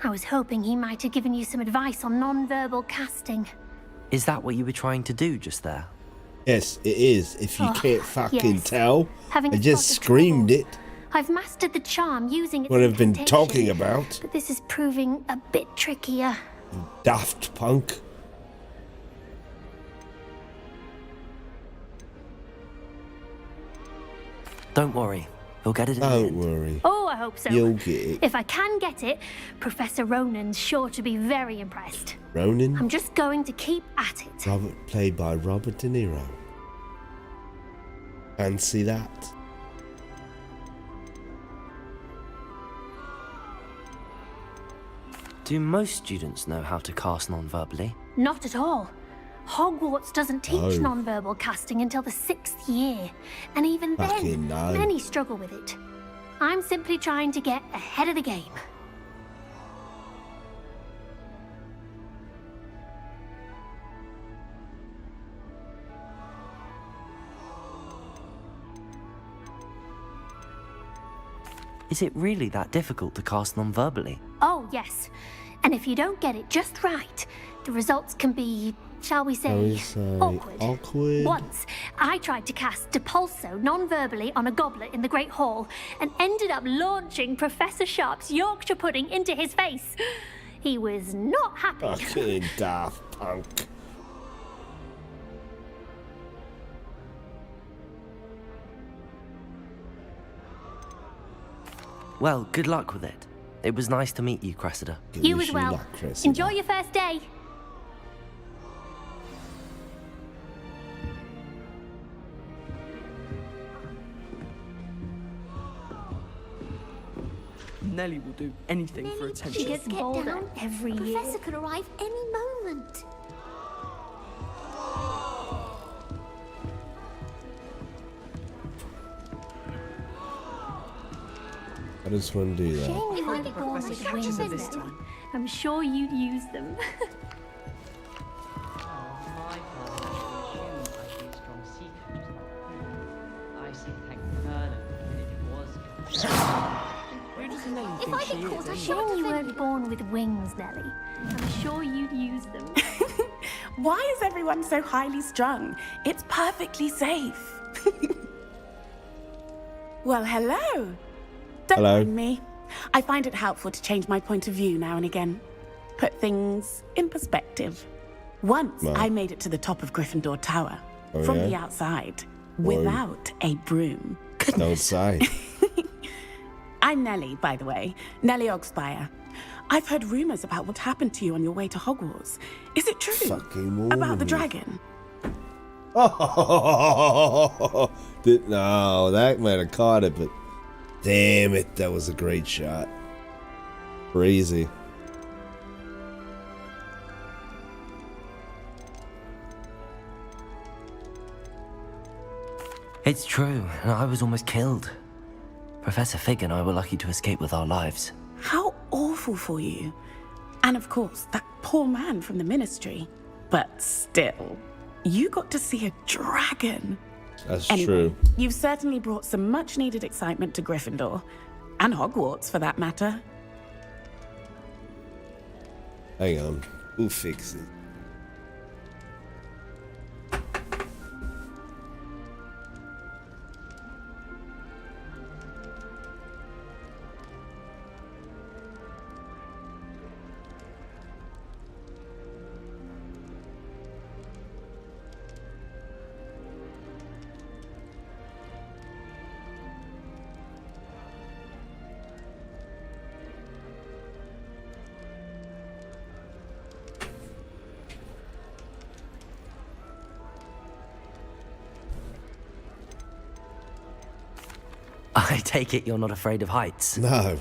I was hoping he might have given you some advice on non-verbal casting. Is that what you were trying to do just there? Yes, it is. If you can't fucking yes. tell, Having I a just spot of screamed trouble. it. I've mastered the charm using its What I've been incantation, talking about. but this is proving a bit trickier. Daft punk. Don't worry, you'll get it in the Don't end. worry. Oh, I hope so. You'll get it. If I can get it, Professor Ronan's sure to be very impressed. Ronan? I'm just going to keep at it. Played by Robert De Niro. Fancy that? Do most students know how to cast non-verbally? Not at all. Hogwarts doesn't teach No. non-verbal casting until the 6th year. And even Fucking then, no. many struggle with it. I'm simply trying to get ahead of the game. Is it really that difficult to cast non-verbally? Oh, yes. And if you don't get it just right, the results can be, shall we say, awkward. Once, I tried to cast Depulso non-verbally on a goblet in the Great Hall and ended up launching Professor Sharp's Yorkshire pudding into his face. He was not happy. Fucking Daft Punk. Well, good luck with it. It was nice to meet you, Cressida. You as well. Enjoy your first day. Nelly will do anything for attention. She gets bolder every year. Professor could arrive any moment. just want to do that. Shame you weren't born with wings this time. I'm sure you'd use them. If I get caught, I Shame you weren't born with wings, Nellie. I'm sure you'd use them. Why is everyone so highly strung? It's perfectly safe. Well, hello. Don't mind me. I find it helpful to change my point of view now and again. Put things in perspective. Once I made it to the top of Gryffindor Tower. From the outside. Without a broom. Don't say. I'm Nellie, by the way. Nellie Ogspire. I've heard rumors about what happened to you on your way to Hogwarts. Is it true? About the dragon? Oh, no, that might have caught it, but damn it, that was a great shot. Crazy. It's true, and I was almost killed. Professor Fig and I were lucky to escape with our lives. How awful for you. And of course, that poor man from the Ministry. But still, you got to see a dragon. That's anyway, true. You've certainly brought some much-needed excitement to Gryffindor. And Hogwarts, for that matter. Hang on. We'll fix it. I take it you're not afraid of heights? No.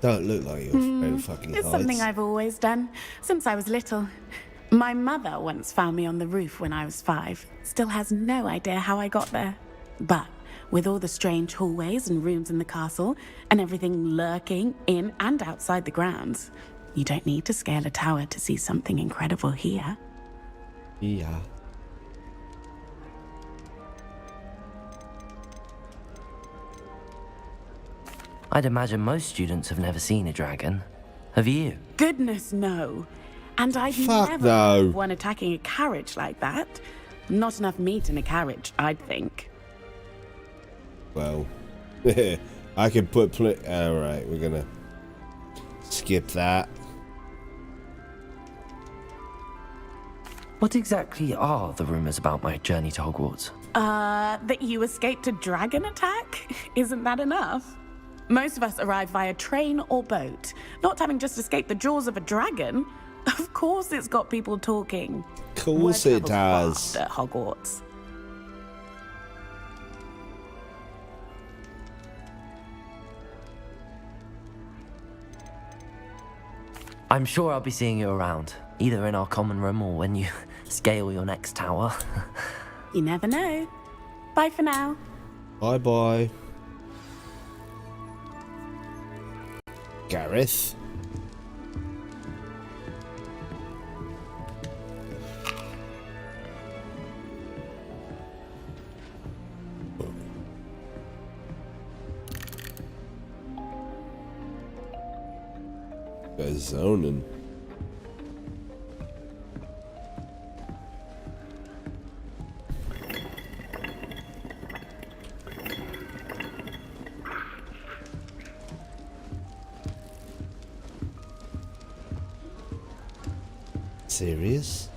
Don't look like you're afraid of fucking heights. It's something I've always done, since I was little. My mother once found me on the roof when I was 5. Still has no idea how I got there. But with all the strange hallways and rooms in the castle, and everything lurking in and outside the grounds, you don't need to scale a tower to see something incredible here. Yeah. I'd imagine most students have never seen a dragon. Have you? Goodness, no. And I'd Fuck never no. heard of one attacking a carriage like that. Not enough meat in a carriage, I'd think. Well, I could put alright, we're gonna skip that. What exactly are the rumors about my journey to Hogwarts? That you escaped a dragon attack? Isn't that enough? Most of us arrive via train or boat, not having just escaped the jaws of a dragon. Of course it's got people talking. Of course it does. At Hogwarts. I'm sure I'll be seeing you around, either in our common room or when you scale your next tower. You never know. Bye for now. Bye-bye. Gareth. Guys zoning. Serious?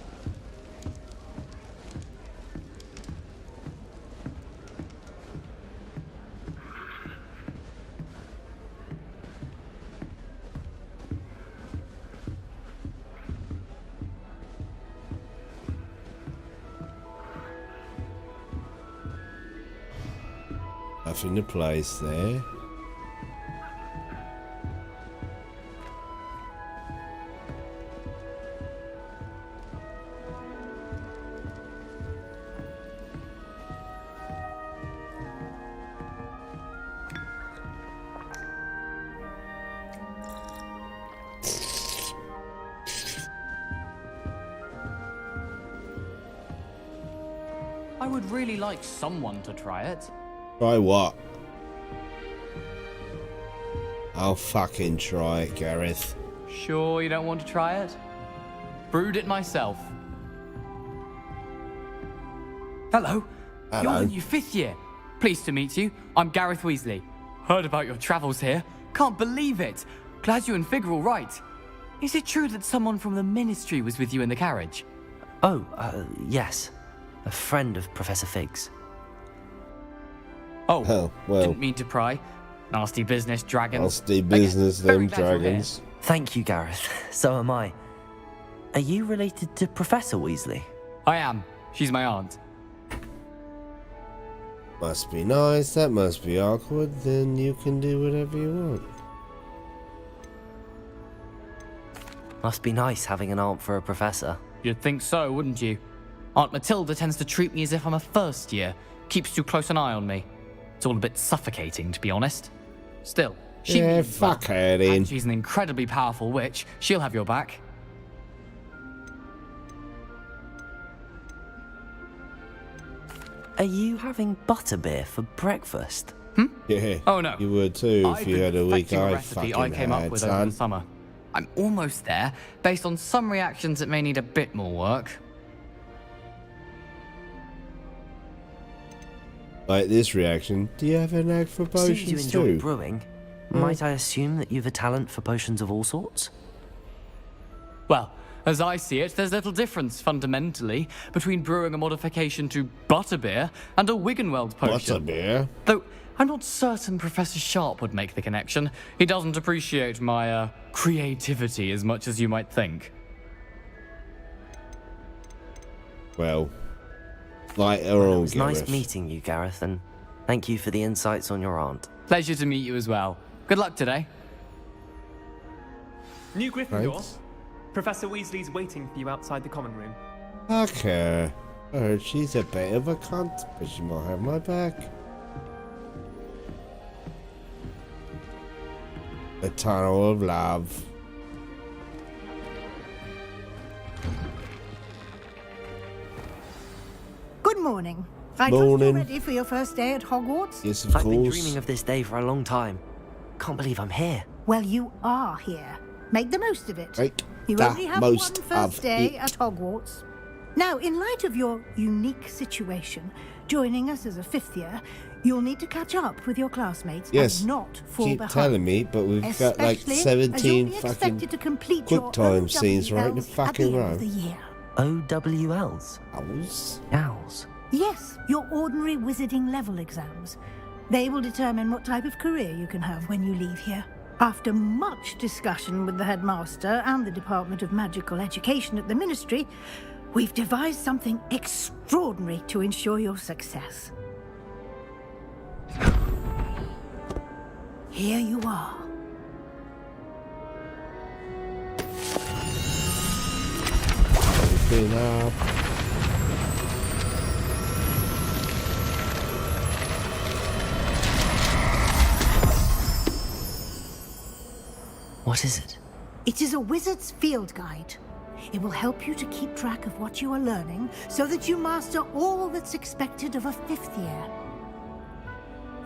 Nothing to place there. I would really like someone to try it. Try what? I'll fucking try it, Gareth. Sure you don't want to try it? Brewed it myself. Hello. Hello. You're in your 5th year. Pleased to meet you. I'm Gareth Weasley. Heard about your travels here. Can't believe it. Glad you and Fig are all right. Is it true that someone from the Ministry was with you in the carriage? Oh, yes. A friend of Professor Fig's. Oh, well. Didn't mean to pry. Nasty business, dragons. Nasty business, them very glad you're here. dragons. Thank you, Gareth. So am I. Are you related to Professor Weasley? I am. She's my aunt. Must be nice, that must be awkward, then you can do whatever you want. Must be nice having an aunt for a professor. You'd think so, wouldn't you? Aunt Matilda tends to treat me as if I'm a first year. Keeps too close an eye on me. It's all a bit suffocating, to be honest. Still, she means fuck well. her then. And she's an incredibly powerful witch. She'll have your back. Are you having butterbeer for breakfast? Yeah. Oh no. You would too if I've you been had a week perfecting a I recipe fucking I came up had, with over son. the summer. I'm almost there, based on some reactions that may need a bit more work. Like this reaction, do you have a knack for Since you potions enjoy too? brewing, might I assume that you've a talent for potions of all sorts? Well, as I see it, there's little difference, fundamentally, between brewing a modification to butterbeer and a Wiggenweld potion. Butterbeer? Though, I'm not certain Professor Sharp would make the connection. He doesn't appreciate my, creativity as much as you might think. Well, like our own It was nice Gareth. meeting you, Gareth, and thank you for the insights on your aunt. Pleasure to meet you as well. Good luck today. New Gryffindor. Thanks. Professor Weasley's waiting for you outside the common room. Okay. I heard she's a bit of a cunt, but she might have my back. The tunnel of love. Good morning. I trust Morning. you're ready for your first day at Hogwarts? Yes, of I've been course. dreaming of this day for a long time. Can't believe I'm here. Well, you are here. Make the most of it. Make You the only have most one first of day it. at Hogwarts. Now, in light of your unique situation, joining us as a 5th year, you'll need to catch up with your classmates Yes. and not fall Keep behind. telling me, but we've got like Especially as 17 you'll be fucking expected to complete quick your time scenes right in a OWLs at fucking the end row. of the year. OWLs? Owls? Owls? Yes, your ordinary wizarding level exams. They will determine what type of career you can have when you leave here. After much discussion with the headmaster and the Department of Magical Education at the Ministry, we've devised something extraordinary to ensure your success. Here you are. Open up. What is it? It is a wizard's field guide. It will help you to keep track of what you are learning so that you master all that's expected of a 5th year.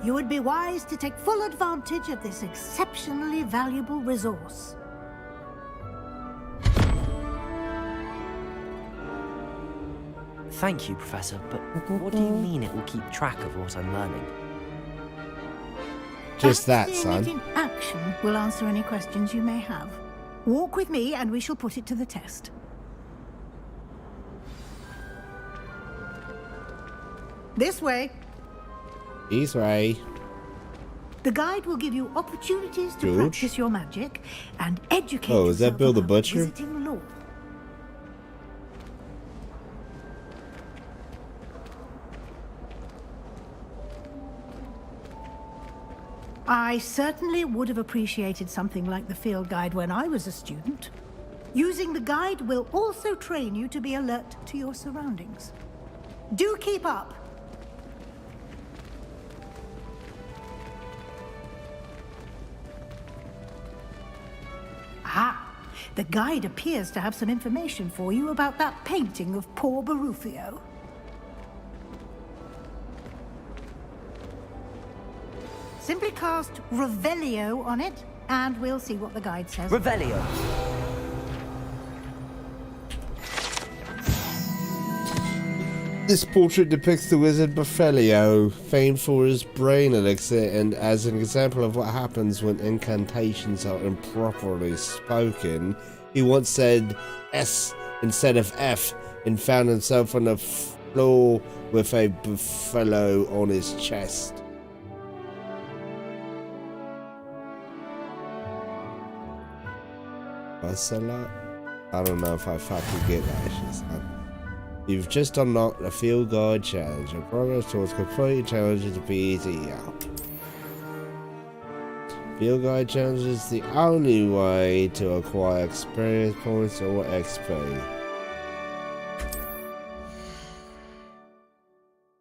You would be wise to take full advantage of this exceptionally valuable resource. Thank you, Professor, but what do you mean it will keep track of what I'm learning? Just that, Perhaps seeing it son. in action will answer any questions you may have. Walk with me and we shall put it to the test. This way. East way. The guide will give you opportunities to George? practice your magic and educate Oh, is that yourself Bill the about Butcher? visiting law. I certainly would have appreciated something like the field guide when I was a student. Using the guide will also train you to be alert to your surroundings. Do keep up. Ah, the guide appears to have some information for you about that painting of poor Barufio. Simply cast Revelio on it, and we'll see what the guide says. Revelio. This portrait depicts the wizard Buffelio, famed for his brain elixir, and as an example of what happens when incantations are improperly spoken, he once said S instead of F and found himself on the floor with a Buffelio on his chest. Buffelio? I don't know if I fucking get that shit. You've just unlocked the Field Guide Challenge. Your progress towards completing challenges will be easier. Field Guide Challenge is the only way to acquire experience points or XP.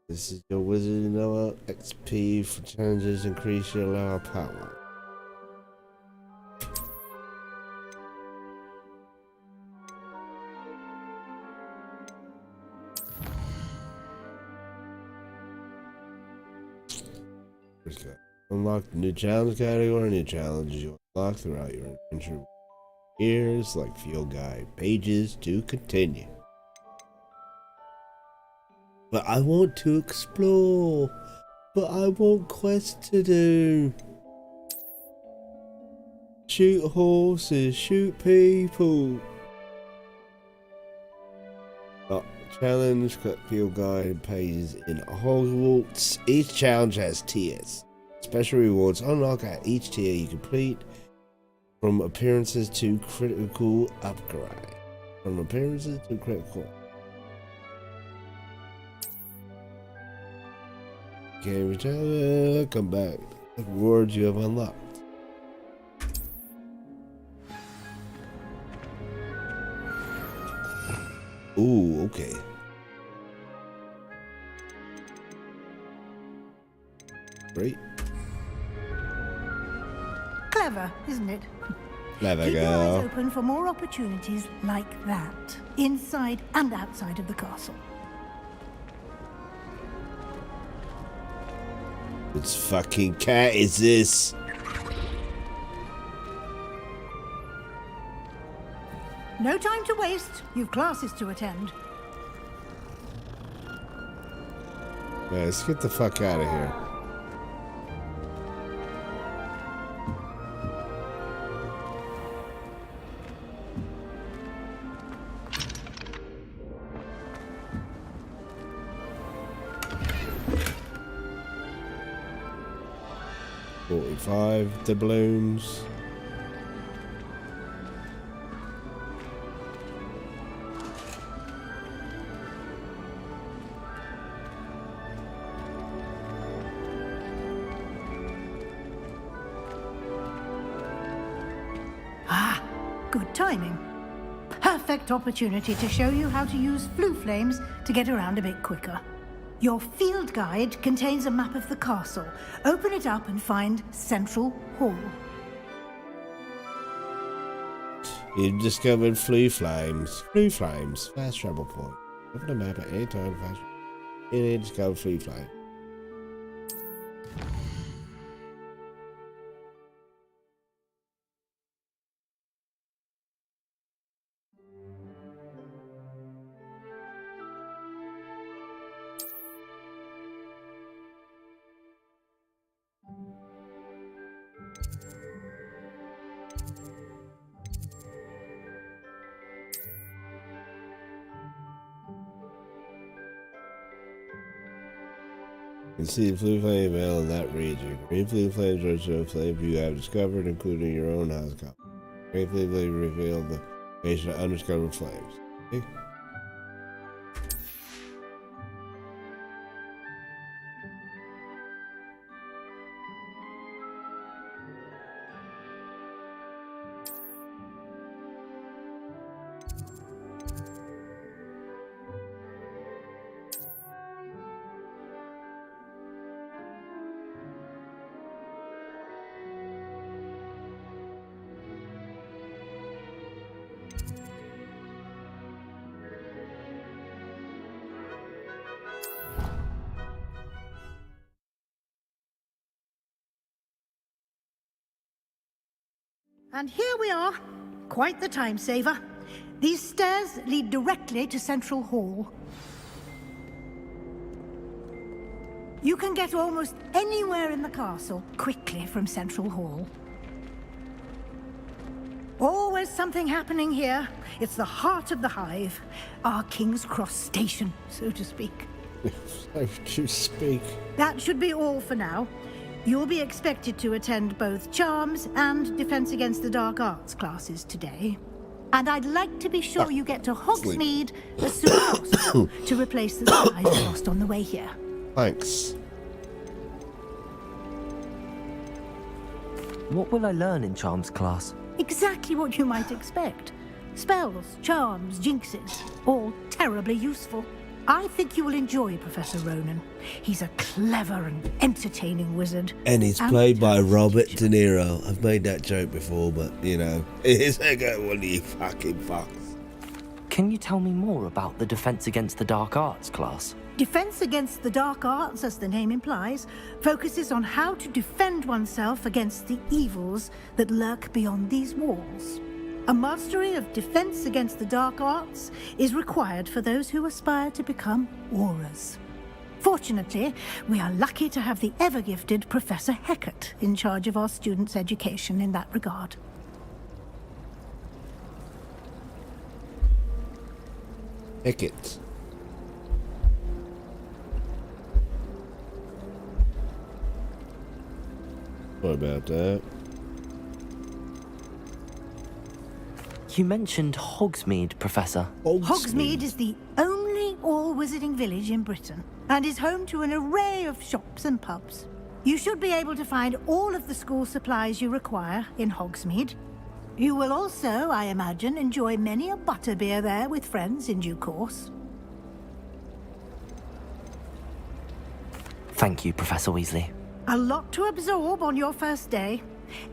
This is your wizard lower XP for challenges, increase your lower power. Unlock the new challenge category. New challenges you unlock throughout your adventure. Here's like field guide pages to continue. But I want to explore. But I want quests to do. Shoot horses, shoot people. Oh, challenge, click field guide pages in Hogwarts. Each challenge has tiers. Special rewards unlock at each tier you complete, from appearances to critical upgrade. From appearances to critical. Okay, come back. The rewards you have unlocked. Ooh, okay. Great. Clever, isn't it? Clever Keep your eyes girl. open for more opportunities like that, inside and outside of the castle. Which fucking cat is this? No time to waste. You've classes to attend. Yeah, let's get the fuck out of here. $45 doubloons. Ah, good timing. Perfect opportunity to show you how to use flue flames to get around a bit quicker. Your field guide contains a map of the castle. Open it up and find Central Hall. You've discovered flue flames. Flue flames. Fast travel point. Open the map at any time. Fast. You discover flue flame. You can see the flue flame veil in that region. Green flue flames are show flames you have discovered, including your own house copy. Green flue flames reveal the location of undiscovered flames. Okay? And here we are. Quite the time saver. These stairs lead directly to Central Hall. You can get almost anywhere in the castle quickly from Central Hall. Always something happening here. It's the heart of the hive. Our King's Cross station, so to speak. So to speak. That should be all for now. You'll be expected to attend both Charms and Defense Against the Dark Arts classes today. And I'd like to be sure you get to Hogsmeade as soon as possible to replace the supplies lost on the way here. Thanks. What will I learn in Charms class? Exactly what you might expect. Spells, charms, jinxes, all terribly useful. I think you will enjoy Professor Ronan. He's a clever and entertaining wizard. And he's played by Robert De Niro. I've made that joke before, but, you know, it's like one of you fucking fucks. Can you tell me more about the Defense Against the Dark Arts class? Defense Against the Dark Arts, as the name implies, focuses on how to defend oneself against the evils that lurk beyond these walls. A mastery of Defense Against the Dark Arts is required for those who aspire to become Aurors. Fortunately, we are lucky to have the ever-gifted Professor Hecat in charge of our students' education in that regard. Hecat. What about that? You mentioned Hogsmeade, Professor. Hogsmeade is the only all-wizarding village in Britain and is home to an array of shops and pubs. You should be able to find all of the school supplies you require in Hogsmeade. You will also, I imagine, enjoy many a butterbeer there with friends in due course. Thank you, Professor Weasley. A lot to absorb on your first day,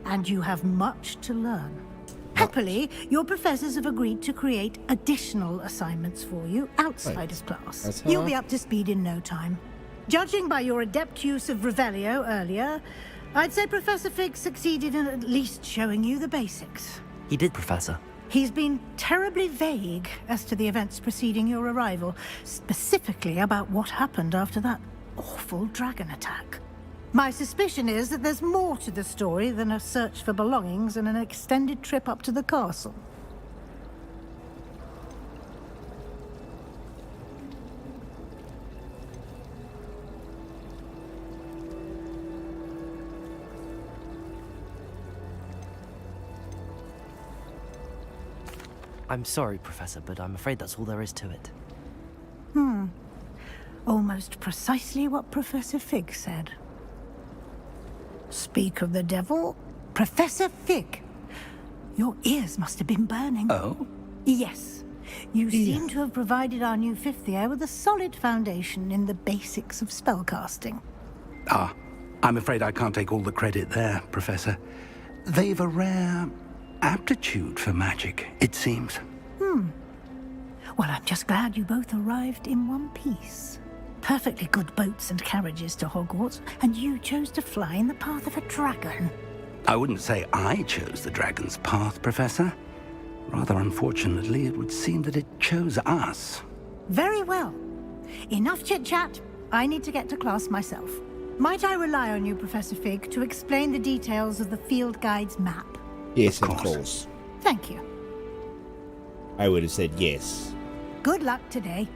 and you have much to learn. Happily, your professors have agreed to create additional assignments for you outside of class. You'll be up to speed in no time. Judging by your adept use of Revelio earlier, I'd say Professor Fig succeeded in at least showing you the basics. He did, Professor. He's been terribly vague as to the events preceding your arrival, specifically about what happened after that awful dragon attack. My suspicion is that there's more to the story than a search for belongings and an extended trip up to the castle. I'm sorry, Professor, but I'm afraid that's all there is to it. Almost precisely what Professor Fig said. Speak of the devil, Professor Fig. Your ears must have been burning. Oh? Yes. You seem to have provided our new fifth year with a solid foundation in the basics of spellcasting. Ah, I'm afraid I can't take all the credit there, Professor. They've a rare aptitude for magic, it seems. Well, I'm just glad you both arrived in one piece. Perfectly good boats and carriages to Hogwarts, and you chose to fly in the path of a dragon. I wouldn't say I chose the dragon's path, Professor. Rather unfortunately, it would seem that it chose us. Very well. Enough chit-chat. I need to get to class myself. Might I rely on you, Professor Fig, to explain the details of the field guide's map? Yes, of course. Thank you. I would have said yes. Good luck today.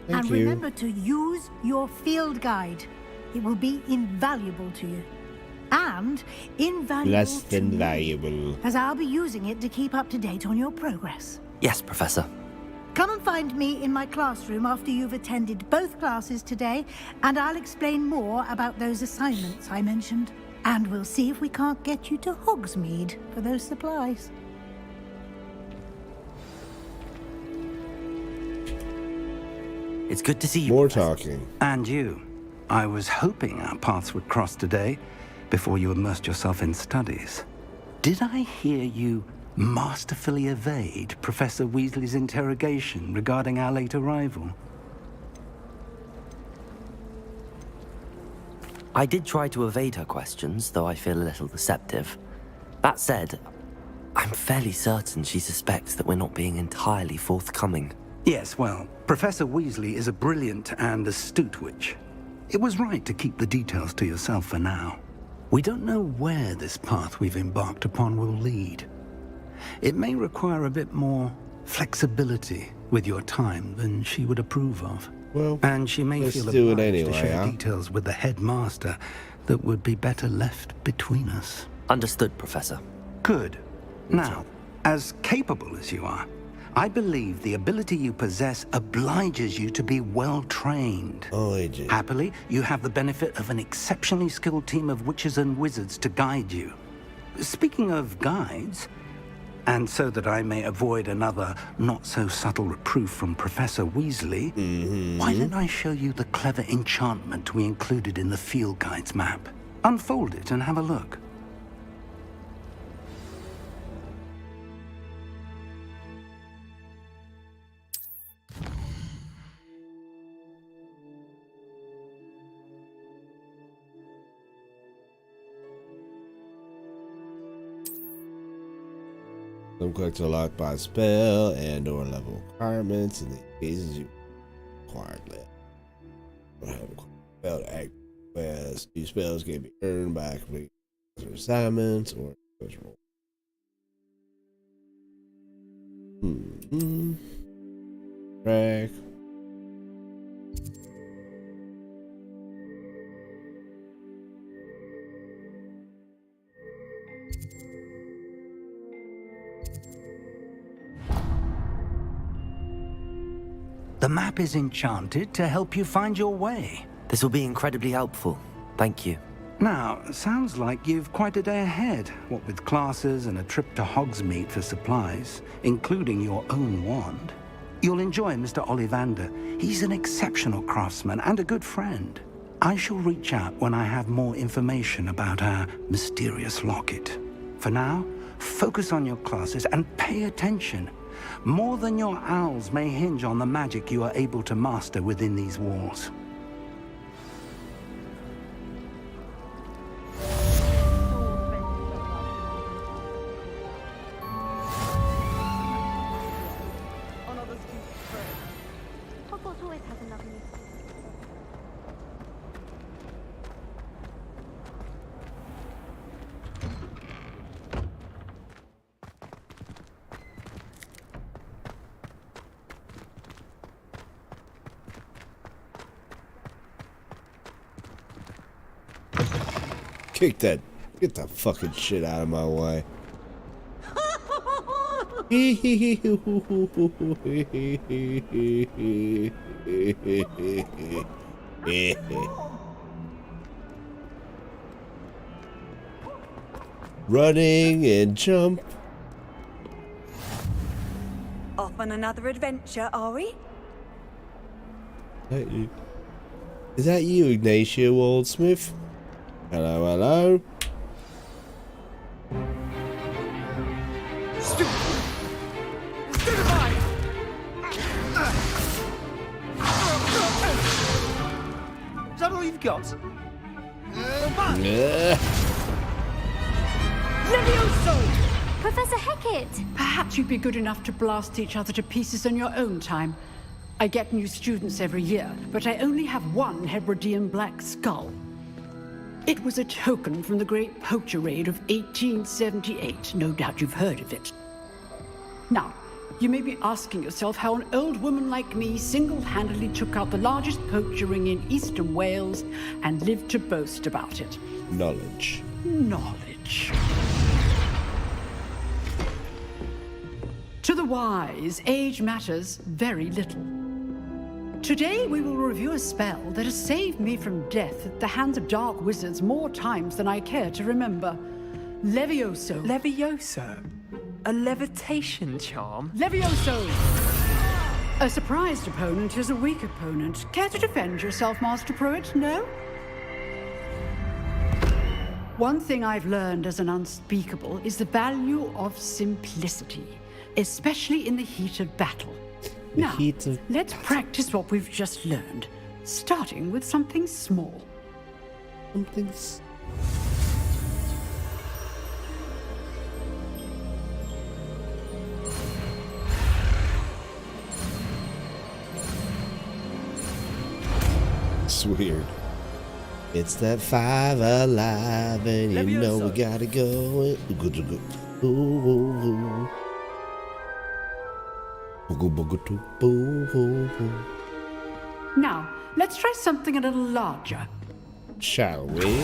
Thank and you. remember to use your field guide. It will be invaluable to you. And invaluable Less than to me, valuable. as I'll be using it to keep up to date on your progress. Yes, Professor. Come and find me in my classroom after you've attended both classes today, and I'll explain more about those assignments I mentioned. And we'll see if we can't get you to Hogsmeade for those supplies. It's good to see you. More talking. And you. I was hoping our paths would cross today, before you immersed yourself in studies. Did I hear you masterfully evade Professor Weasley's interrogation regarding our late arrival? I did try to evade her questions, though I feel a little deceptive. That said, I'm fairly certain she suspects that we're not being entirely forthcoming. Yes, well, Professor Weasley is a brilliant and astute witch. It was right to keep the details to yourself for now. We don't know where this path we've embarked upon will lead. It may require a bit more flexibility with your time than she would approve of. Well, and she may let's feel do it obliged anyway, to share huh? details with the headmaster that would be better left between us. Understood, Professor. Good. Now, as capable as you are, I believe the ability you possess obliges you to be well trained. Oh, AJ. Happily, you have the benefit of an exceptionally skilled team of witches and wizards to guide you. Speaking of guides, and so that I may avoid another not-so-subtle reproof from Professor Weasley, why don't I show you the clever enchantment we included in the field guide's map? Unfold it and have a look. Some quests are locked by spell and or level requirements in the cases you required left. Don't have a spell to act quest. These spells can be earned by completing assignments or roll. Track. The map is enchanted to help you find your way. This will be incredibly helpful. Thank you. Now, sounds like you've quite a day ahead, what with classes and a trip to Hogsmeade for supplies, including your own wand. You'll enjoy Mr. Ollivander. He's an exceptional craftsman and a good friend. I shall reach out when I have more information about our mysterious locket. For now, focus on your classes and pay attention. More than your owls may hinge on the magic you are able to master within these walls. Hogwarts always has a lovely... Kick that. Get the fucking shit out of my way. Running and jump. Off on another adventure, are we? Is that you, Ignacio Oldsmith? Hello, hello. Is that all you've got? Levioso! Professor Hecat! Perhaps you'd be good enough to blast each other to pieces in your own time. I get new students every year, but I only have one Hebridean black skull. It was a token from the Great Poacher Raid of 1878. No doubt you've heard of it. Now, you may be asking yourself how an old woman like me single-handedly took out the largest poacher ring in eastern Wales and lived to boast about it. Knowledge. Knowledge. To the wise, age matters very little. Today we will review a spell that has saved me from death at the hands of dark wizards more times than I care to remember. Levioso. Levioso? A levitation charm? Levioso! A surprised opponent is a weak opponent. Care to defend yourself, Master Pruitt? No? One thing I've learned as an unspeakable is the value of simplicity, especially in the heat of battle. Now, let's practice what we've just learned, starting with something small. It's weird. It's that 5 alive, and you know we gotta go. Now, let's try something a little larger. Shall we?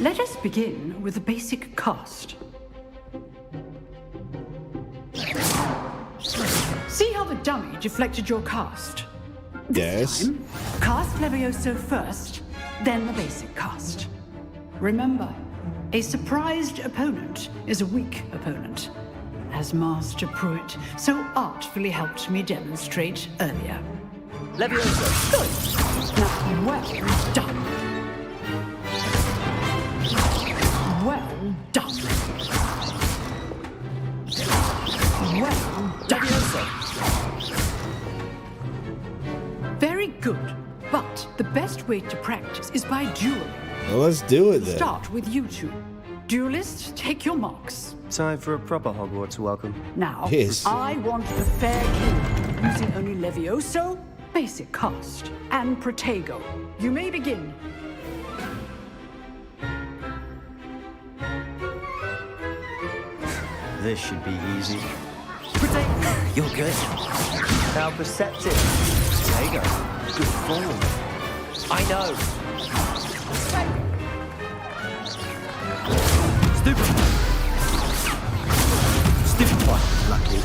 Let us begin with the basic cast. See how the dummy deflected your cast? This time, cast Levioso first, then the basic cast. Remember, a surprised opponent is a weak opponent, as Master Pruitt so artfully helped me demonstrate earlier. Levioso. Good. Now, well done. Well done. Well done. Very good. But the best way to practice is by dueling. Well, let's do it then. Start with you two. Duelists, take your marks. Time for a proper Hogwarts welcome. Now, yes. I want the fair king, using only Levioso, basic cast, and Protego. You may begin. This should be easy. Protego. You're good. How perceptive. Protego. Good form. I know. Stupid one. Lucky.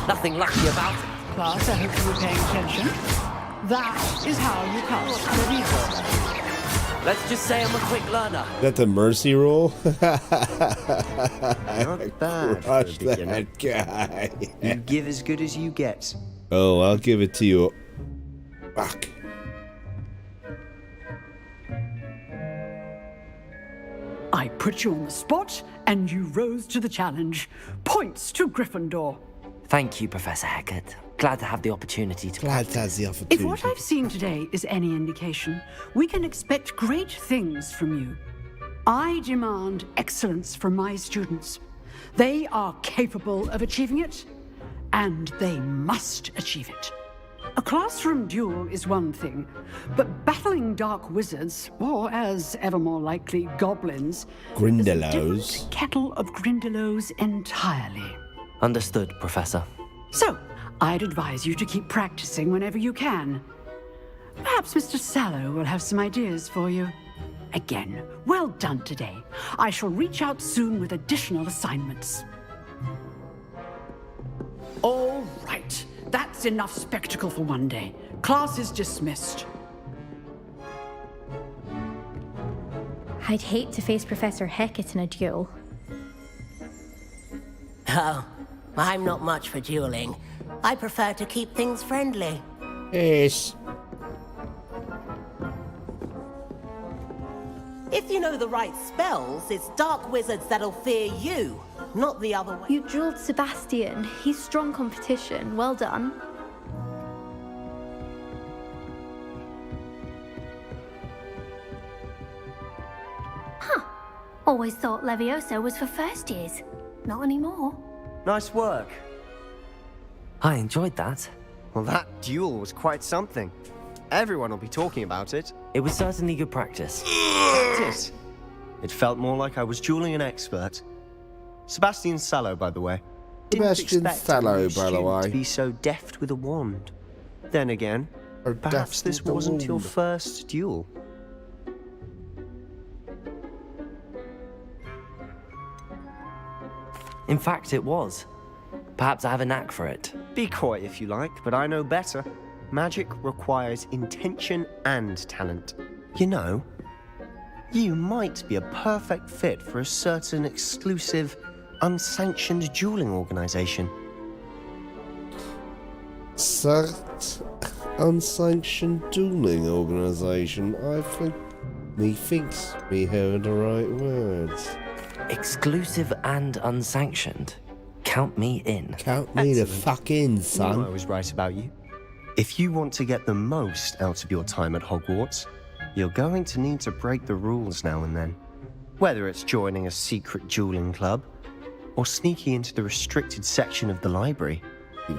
Nothing lucky about it. Class, I hope you were paying attention. That is how you cast Levioso. Let's just say I'm a quick learner. Is that the mercy roll? Not bad. Crush that guy. You give as good as you get. Oh, I'll give it to you. Fuck. I put you on the spot, and you rose to the challenge. Points to Gryffindor. Thank you, Professor Hecat. Glad to have the opportunity to Glad to have the opportunity. If what I've seen today is any indication, we can expect great things from you. I demand excellence from my students. They are capable of achieving it, and they must achieve it. A classroom duel is one thing, but battling dark wizards, or as ever more likely, goblins, Grindylows. is a different kettle of Grindylows entirely. Understood, Professor. So, I'd advise you to keep practicing whenever you can. Perhaps Mr. Sallow will have some ideas for you. Again, well done today. I shall reach out soon with additional assignments. All right. That's enough spectacle for one day. Class is dismissed. I'd hate to face Professor Hecat in a duel. Oh, I'm not much for dueling. I prefer to keep things friendly. Yes. If you know the right spells, it's dark wizards that'll fear you, not the other way. You drilled Sebastian. He's strong competition. Well done. Huh. Always thought Levioso was for first years. Not anymore. Nice work. I enjoyed that. Well, that duel was quite something. Everyone will be talking about it. It was certainly good practice. Practice? It felt more like I was dueling an expert. Sebastian Sallow, by the way. Sebastian Sallow, by the way. To be so deft with a wand. Then again, perhaps this wasn't your first duel. In fact, it was. Perhaps I have a knack for it. Be coy if you like, but I know better. Magic requires intention and talent. You know, you might be a perfect fit for a certain exclusive, unsanctioned dueling organization. Unsanctioned dueling organization? I think methinks we heard the right words. Exclusive and unsanctioned. Count me in. Count me the fuck in, son. You know I was right about you. If you want to get the most out of your time at Hogwarts, you're going to need to break the rules now and then. Whether it's joining a secret dueling club, or sneaking into the restricted section of the library,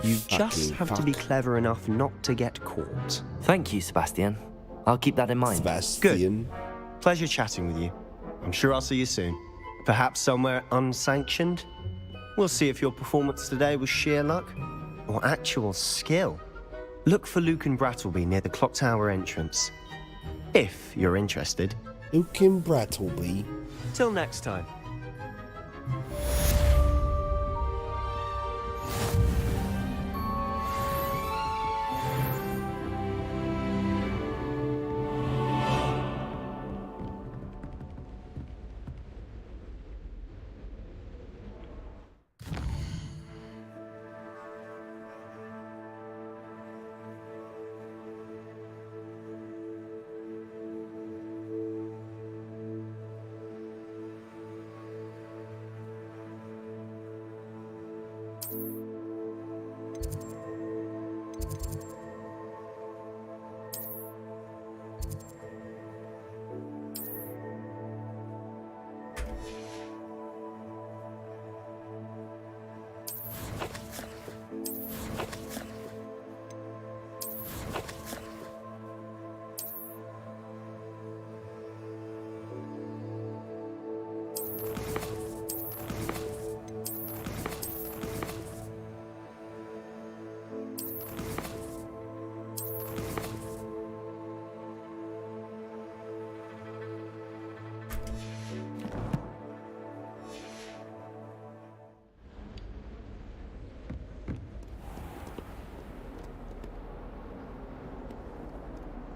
you just have to be clever enough not to get caught. Thank you, Sebastian. I'll keep that in mind. Good. Pleasure chatting with you. I'm sure I'll see you soon. Perhaps somewhere unsanctioned? We'll see if your performance today was sheer luck or actual skill. Look for Luke and Brattleby near the clock tower entrance. If you're interested. Luke and Brattleby. Till next time.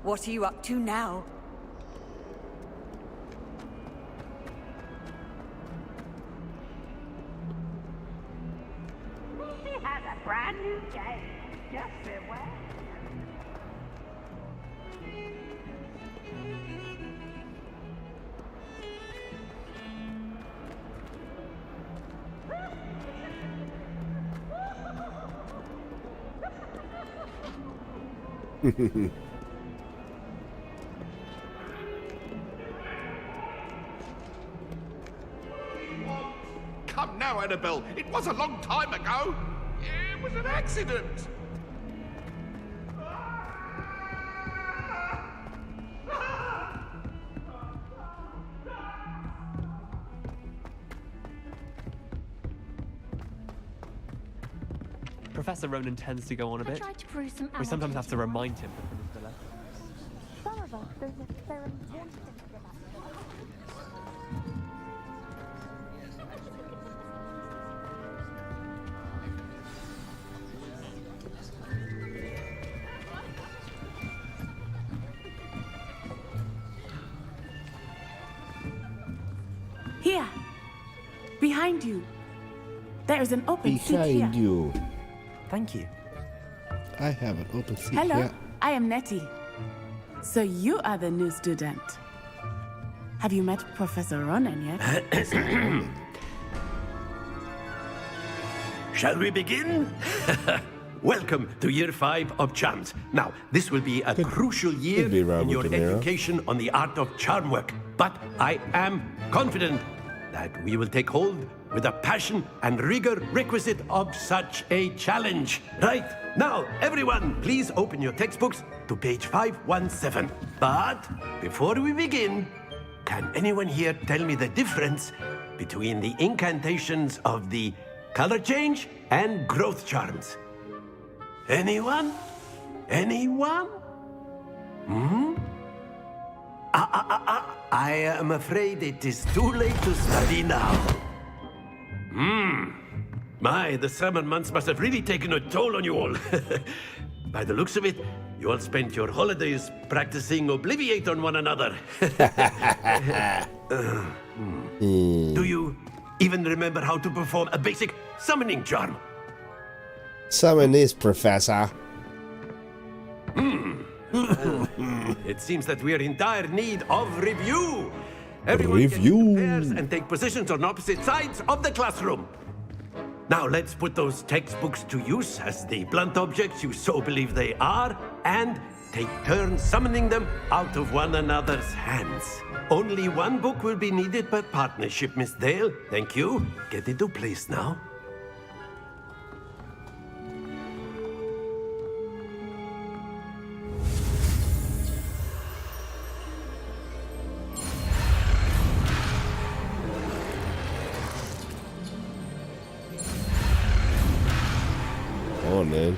What are you up to now? He has a brand new game. Just beware. Come now, Annabelle. It was a long time ago. It was an accident. Professor Ronan tends to go on a bit. tried to brew some We sometimes have to remind him. Some of us, there's important things about. Here, behind you. There is an open seat here. Behind you. Thank you. I have an open seat Hello, here. I am Nettie. So you are the new student. Have you met Professor Ronan yet? Shall we begin? Welcome to Year 5 of Charms. Now, this will be a crucial year in your education on the art of charm work. But I am confident that we will take hold with the passion and rigor requisite of such a challenge. Right, now, everyone, please open your textbooks to page 517. But before we begin, can anyone here tell me the difference between the incantations of the color change and growth charms? Anyone? Anyone? I am afraid it is too late to study now. My, the summer months must have really taken a toll on you all. By the looks of it, you all spent your holidays practicing Obliviate on one another. Do you even remember how to perform a basic summoning charm? Summon this, Professor. It seems that we are in dire need of review. Everyone get into pairs and take positions on opposite sides of the classroom. Now let's put those textbooks to use as the blunt objects you so believe they are, and take turns summoning them out of one another's hands. Only one book will be needed per partnership, Miss Dale. Thank you. Get into place now. Come on, man.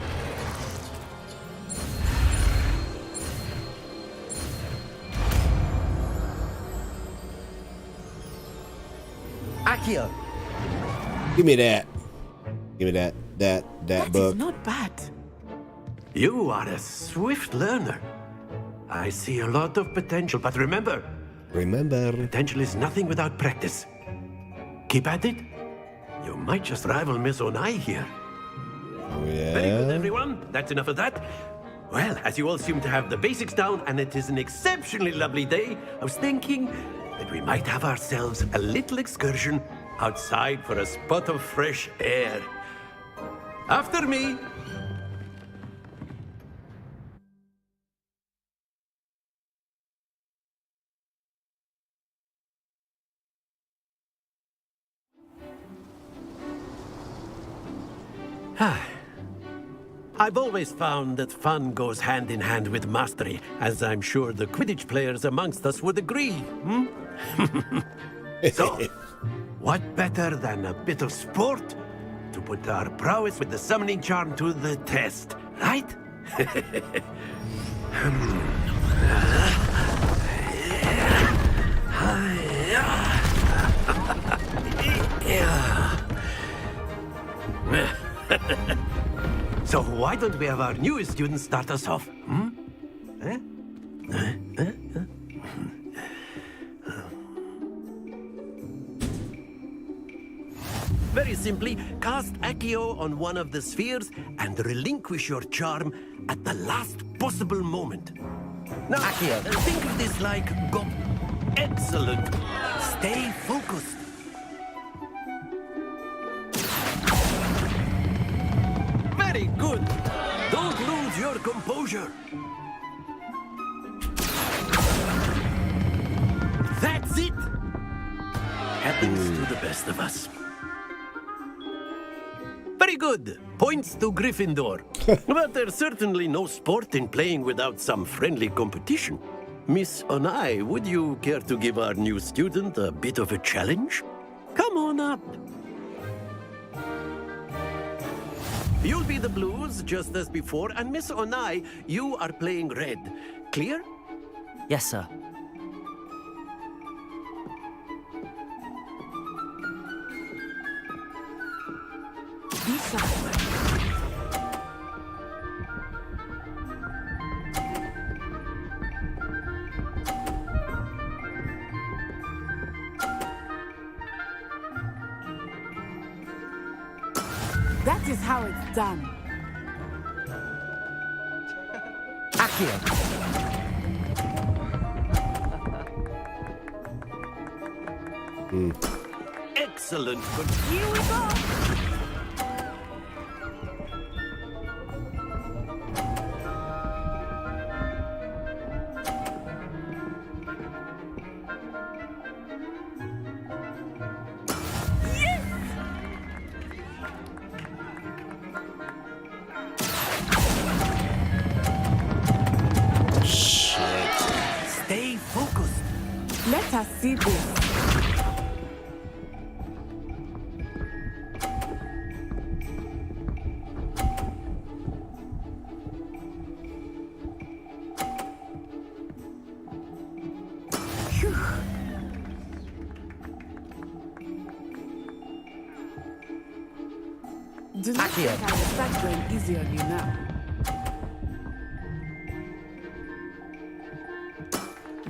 Accio! Give me that. Give me that That book. is not bad. You are a swift learner. I see a lot of potential, but remember, potential is nothing without practice. Keep at it. You might just rival Miss Onai here. Oh, yeah. Very good, everyone. That's enough of that. Well, as you all seem to have the basics down, and it is an exceptionally lovely day, I was thinking that we might have ourselves a little excursion outside for a spot of fresh air. After me. I've always found that fun goes hand in hand with mastery, as I'm sure the Quidditch players amongst us would agree. So, what better than a bit of sport to put our prowess with the summoning charm to the test, right? So why don't we have our newest student start us off? Very simply, cast Accio on one of the spheres and relinquish your charm at the last possible moment. Now, Accio. Think of this like excellent. Stay focused. Very good. Don't lose your composure. That's it. Happens to the best of us. Very good. Points to Gryffindor. But there's certainly no sport in playing without some friendly competition. Miss Onai, would you care to give our new student a bit of a challenge? Come on up. You'll be the blues, just as before, and Miss Onai, you are playing red. Clear? Yes, sir. That is how it's done. Accio! Excellent. Here we go. Stay focused. Let us see this. Phew. Do not think I will start going easy on you now.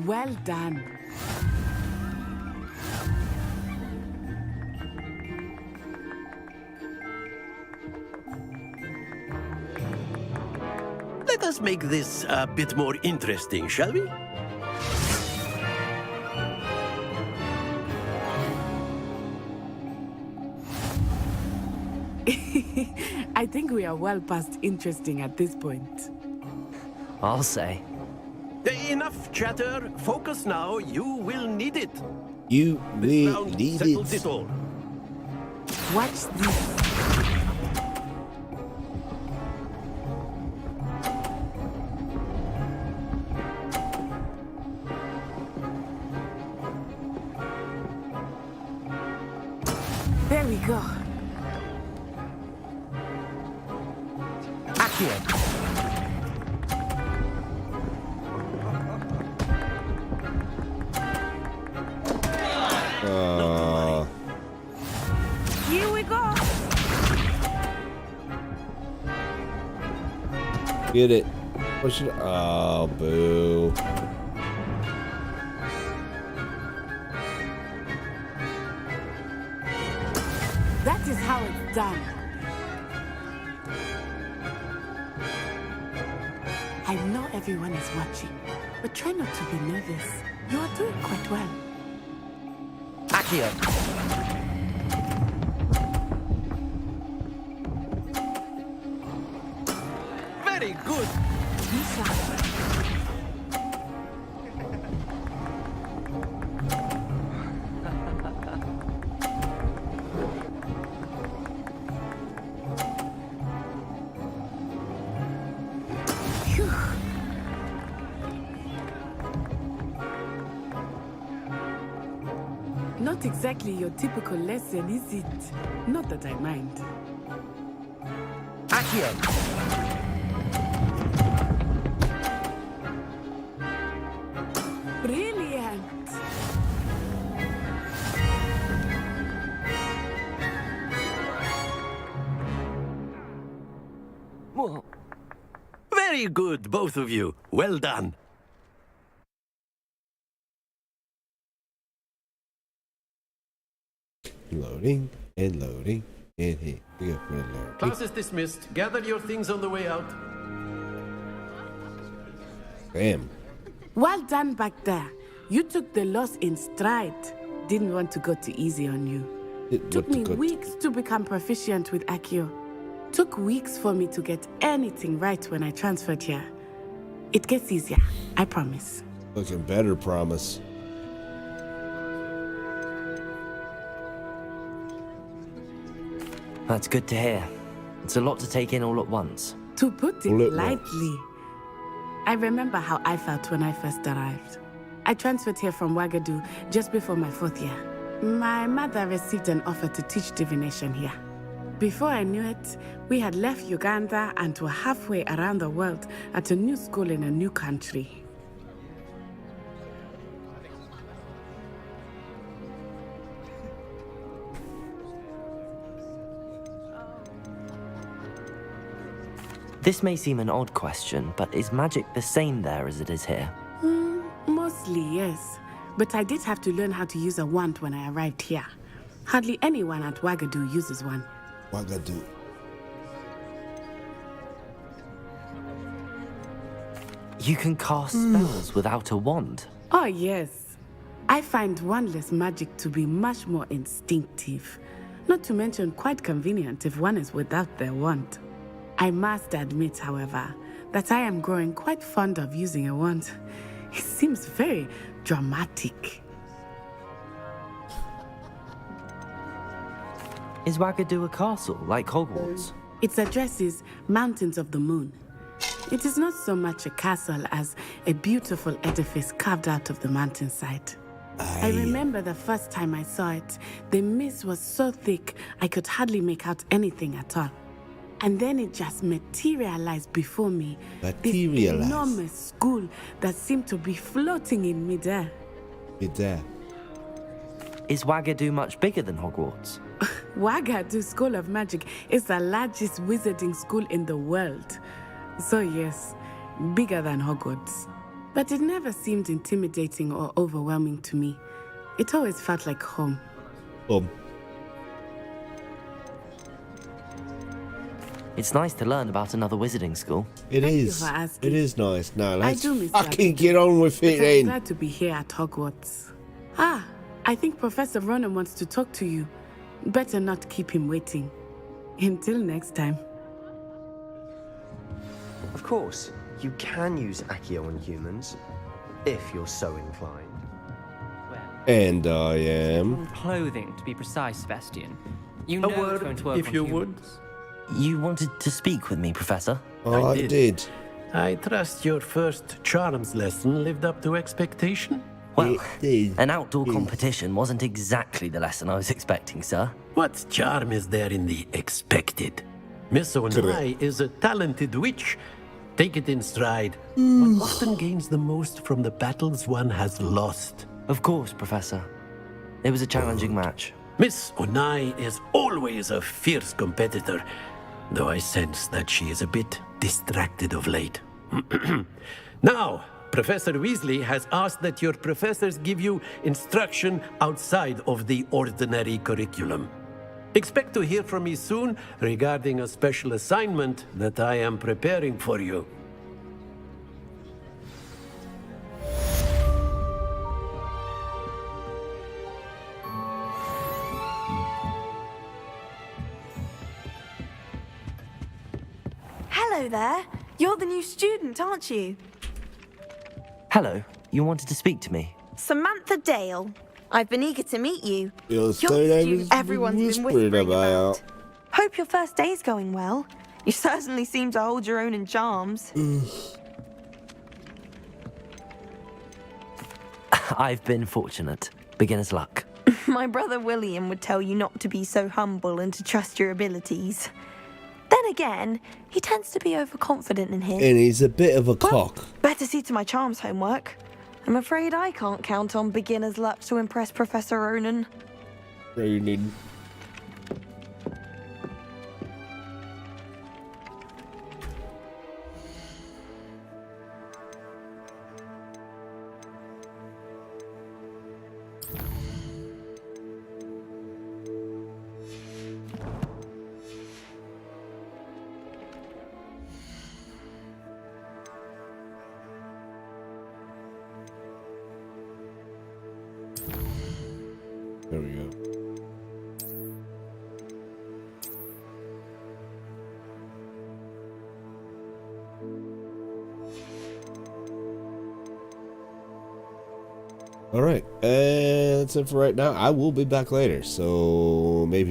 Well done. Let us make this a bit more interesting, shall we? I think we are well past interesting at this point. I'll say. Enough chatter. Focus now. You will need it. You This will round need settles it. it all. Watch this. There we go. Accio. Here we go. Get it. Push it. Oh, boo. That is how it's done. I know everyone is watching, but try not to be nervous. You are doing quite well. Accio. Very good. Not exactly your typical lesson, is it? Not that I mind. Accio. Brilliant. Well, very good, both of you. Well done. Loading and loading and here we go. Class is dismissed. Gather your things on the way out. Bam. Well done back there. You took the loss in stride. Didn't want to go too easy on you. Took me weeks to become proficient with Accio. Took weeks for me to get anything right when I transferred here. It gets easier, I promise. Looking better, promise. That's good to hear. It's a lot to take in all at once. To put it lightly, I remember how I felt when I first arrived. I transferred here from Ouagadougou just before my 4th year. My mother received an offer to teach divination here. Before I knew it, we had left Uganda and were halfway around the world at a new school in a new country. This may seem an odd question, but is magic the same there as it is here? Mostly, yes. But I did have to learn how to use a wand when I arrived here. Hardly anyone at Ouagadougou uses one. Ouagadougou. You can cast spells without a wand? Oh, yes. I find wandless magic to be much more instinctive. Not to mention quite convenient if one is without their wand. I must admit, however, that I am growing quite fond of using a wand. It seems very dramatic. Is Ouagadougou a castle, like Hogwarts? Its address is Mountains of the Moon. It is not so much a castle as a beautiful edifice carved out of the mountainside. I remember the first time I saw it, the mist was so thick I could hardly make out anything at all. And then it just materialized before me. This enormous school that seemed to be floating in midair. Midair. Is Ouagadougou much bigger than Hogwarts? Ouagadougou School of Magic is the largest wizarding school in the world. So yes, bigger than Hogwarts. But it never seemed intimidating or overwhelming to me. It always felt like home. It's nice to learn about another wizarding school. It is. It is nice. Now let's do miss fucking get on with it I'm then. glad to be here at Hogwarts. I think Professor Ronan wants to talk to you. Better not keep him waiting. Until next time. Of course, you can use Accio on humans, if you're so inclined. And I am. Clothing, to be precise, Sebastian. You A know word, it's going to work if on you humans. You wanted to speak with me, Professor? Oh, I did. I trust your first charms lesson lived up to expectation? Well, an outdoor competition wasn't exactly the lesson I was expecting, sir. What charm is there in the expected? Miss Onai is a talented witch. Take it in stride. One often gains the most from the battles one has lost. Of course, Professor. It was a challenging match. Miss Onai is always a fierce competitor, though I sense that she is a bit distracted of late. Now, Professor Weasley has asked that your professors give you instruction outside of the ordinary curriculum. Expect to hear from me soon regarding a special assignment that I am preparing for you. Hello there. You're the new student, aren't you? Hello, you wanted to speak to me? Samantha Dale. I've been eager to meet you. You're the student everyone's been whispering about. Hope your first day's going well. You certainly seem to hold your own in charms. I've been fortunate. Beginner's luck. My brother William would tell you not to be so humble and to trust your abilities. Then again, he tends to be overconfident in his. And he's a bit of a cock. Better see to my charms homework. I'm afraid I can't count on beginner's luck to impress Professor Ronan. Ronan. There we go. All right, that's it for right now. I will be back later, so maybe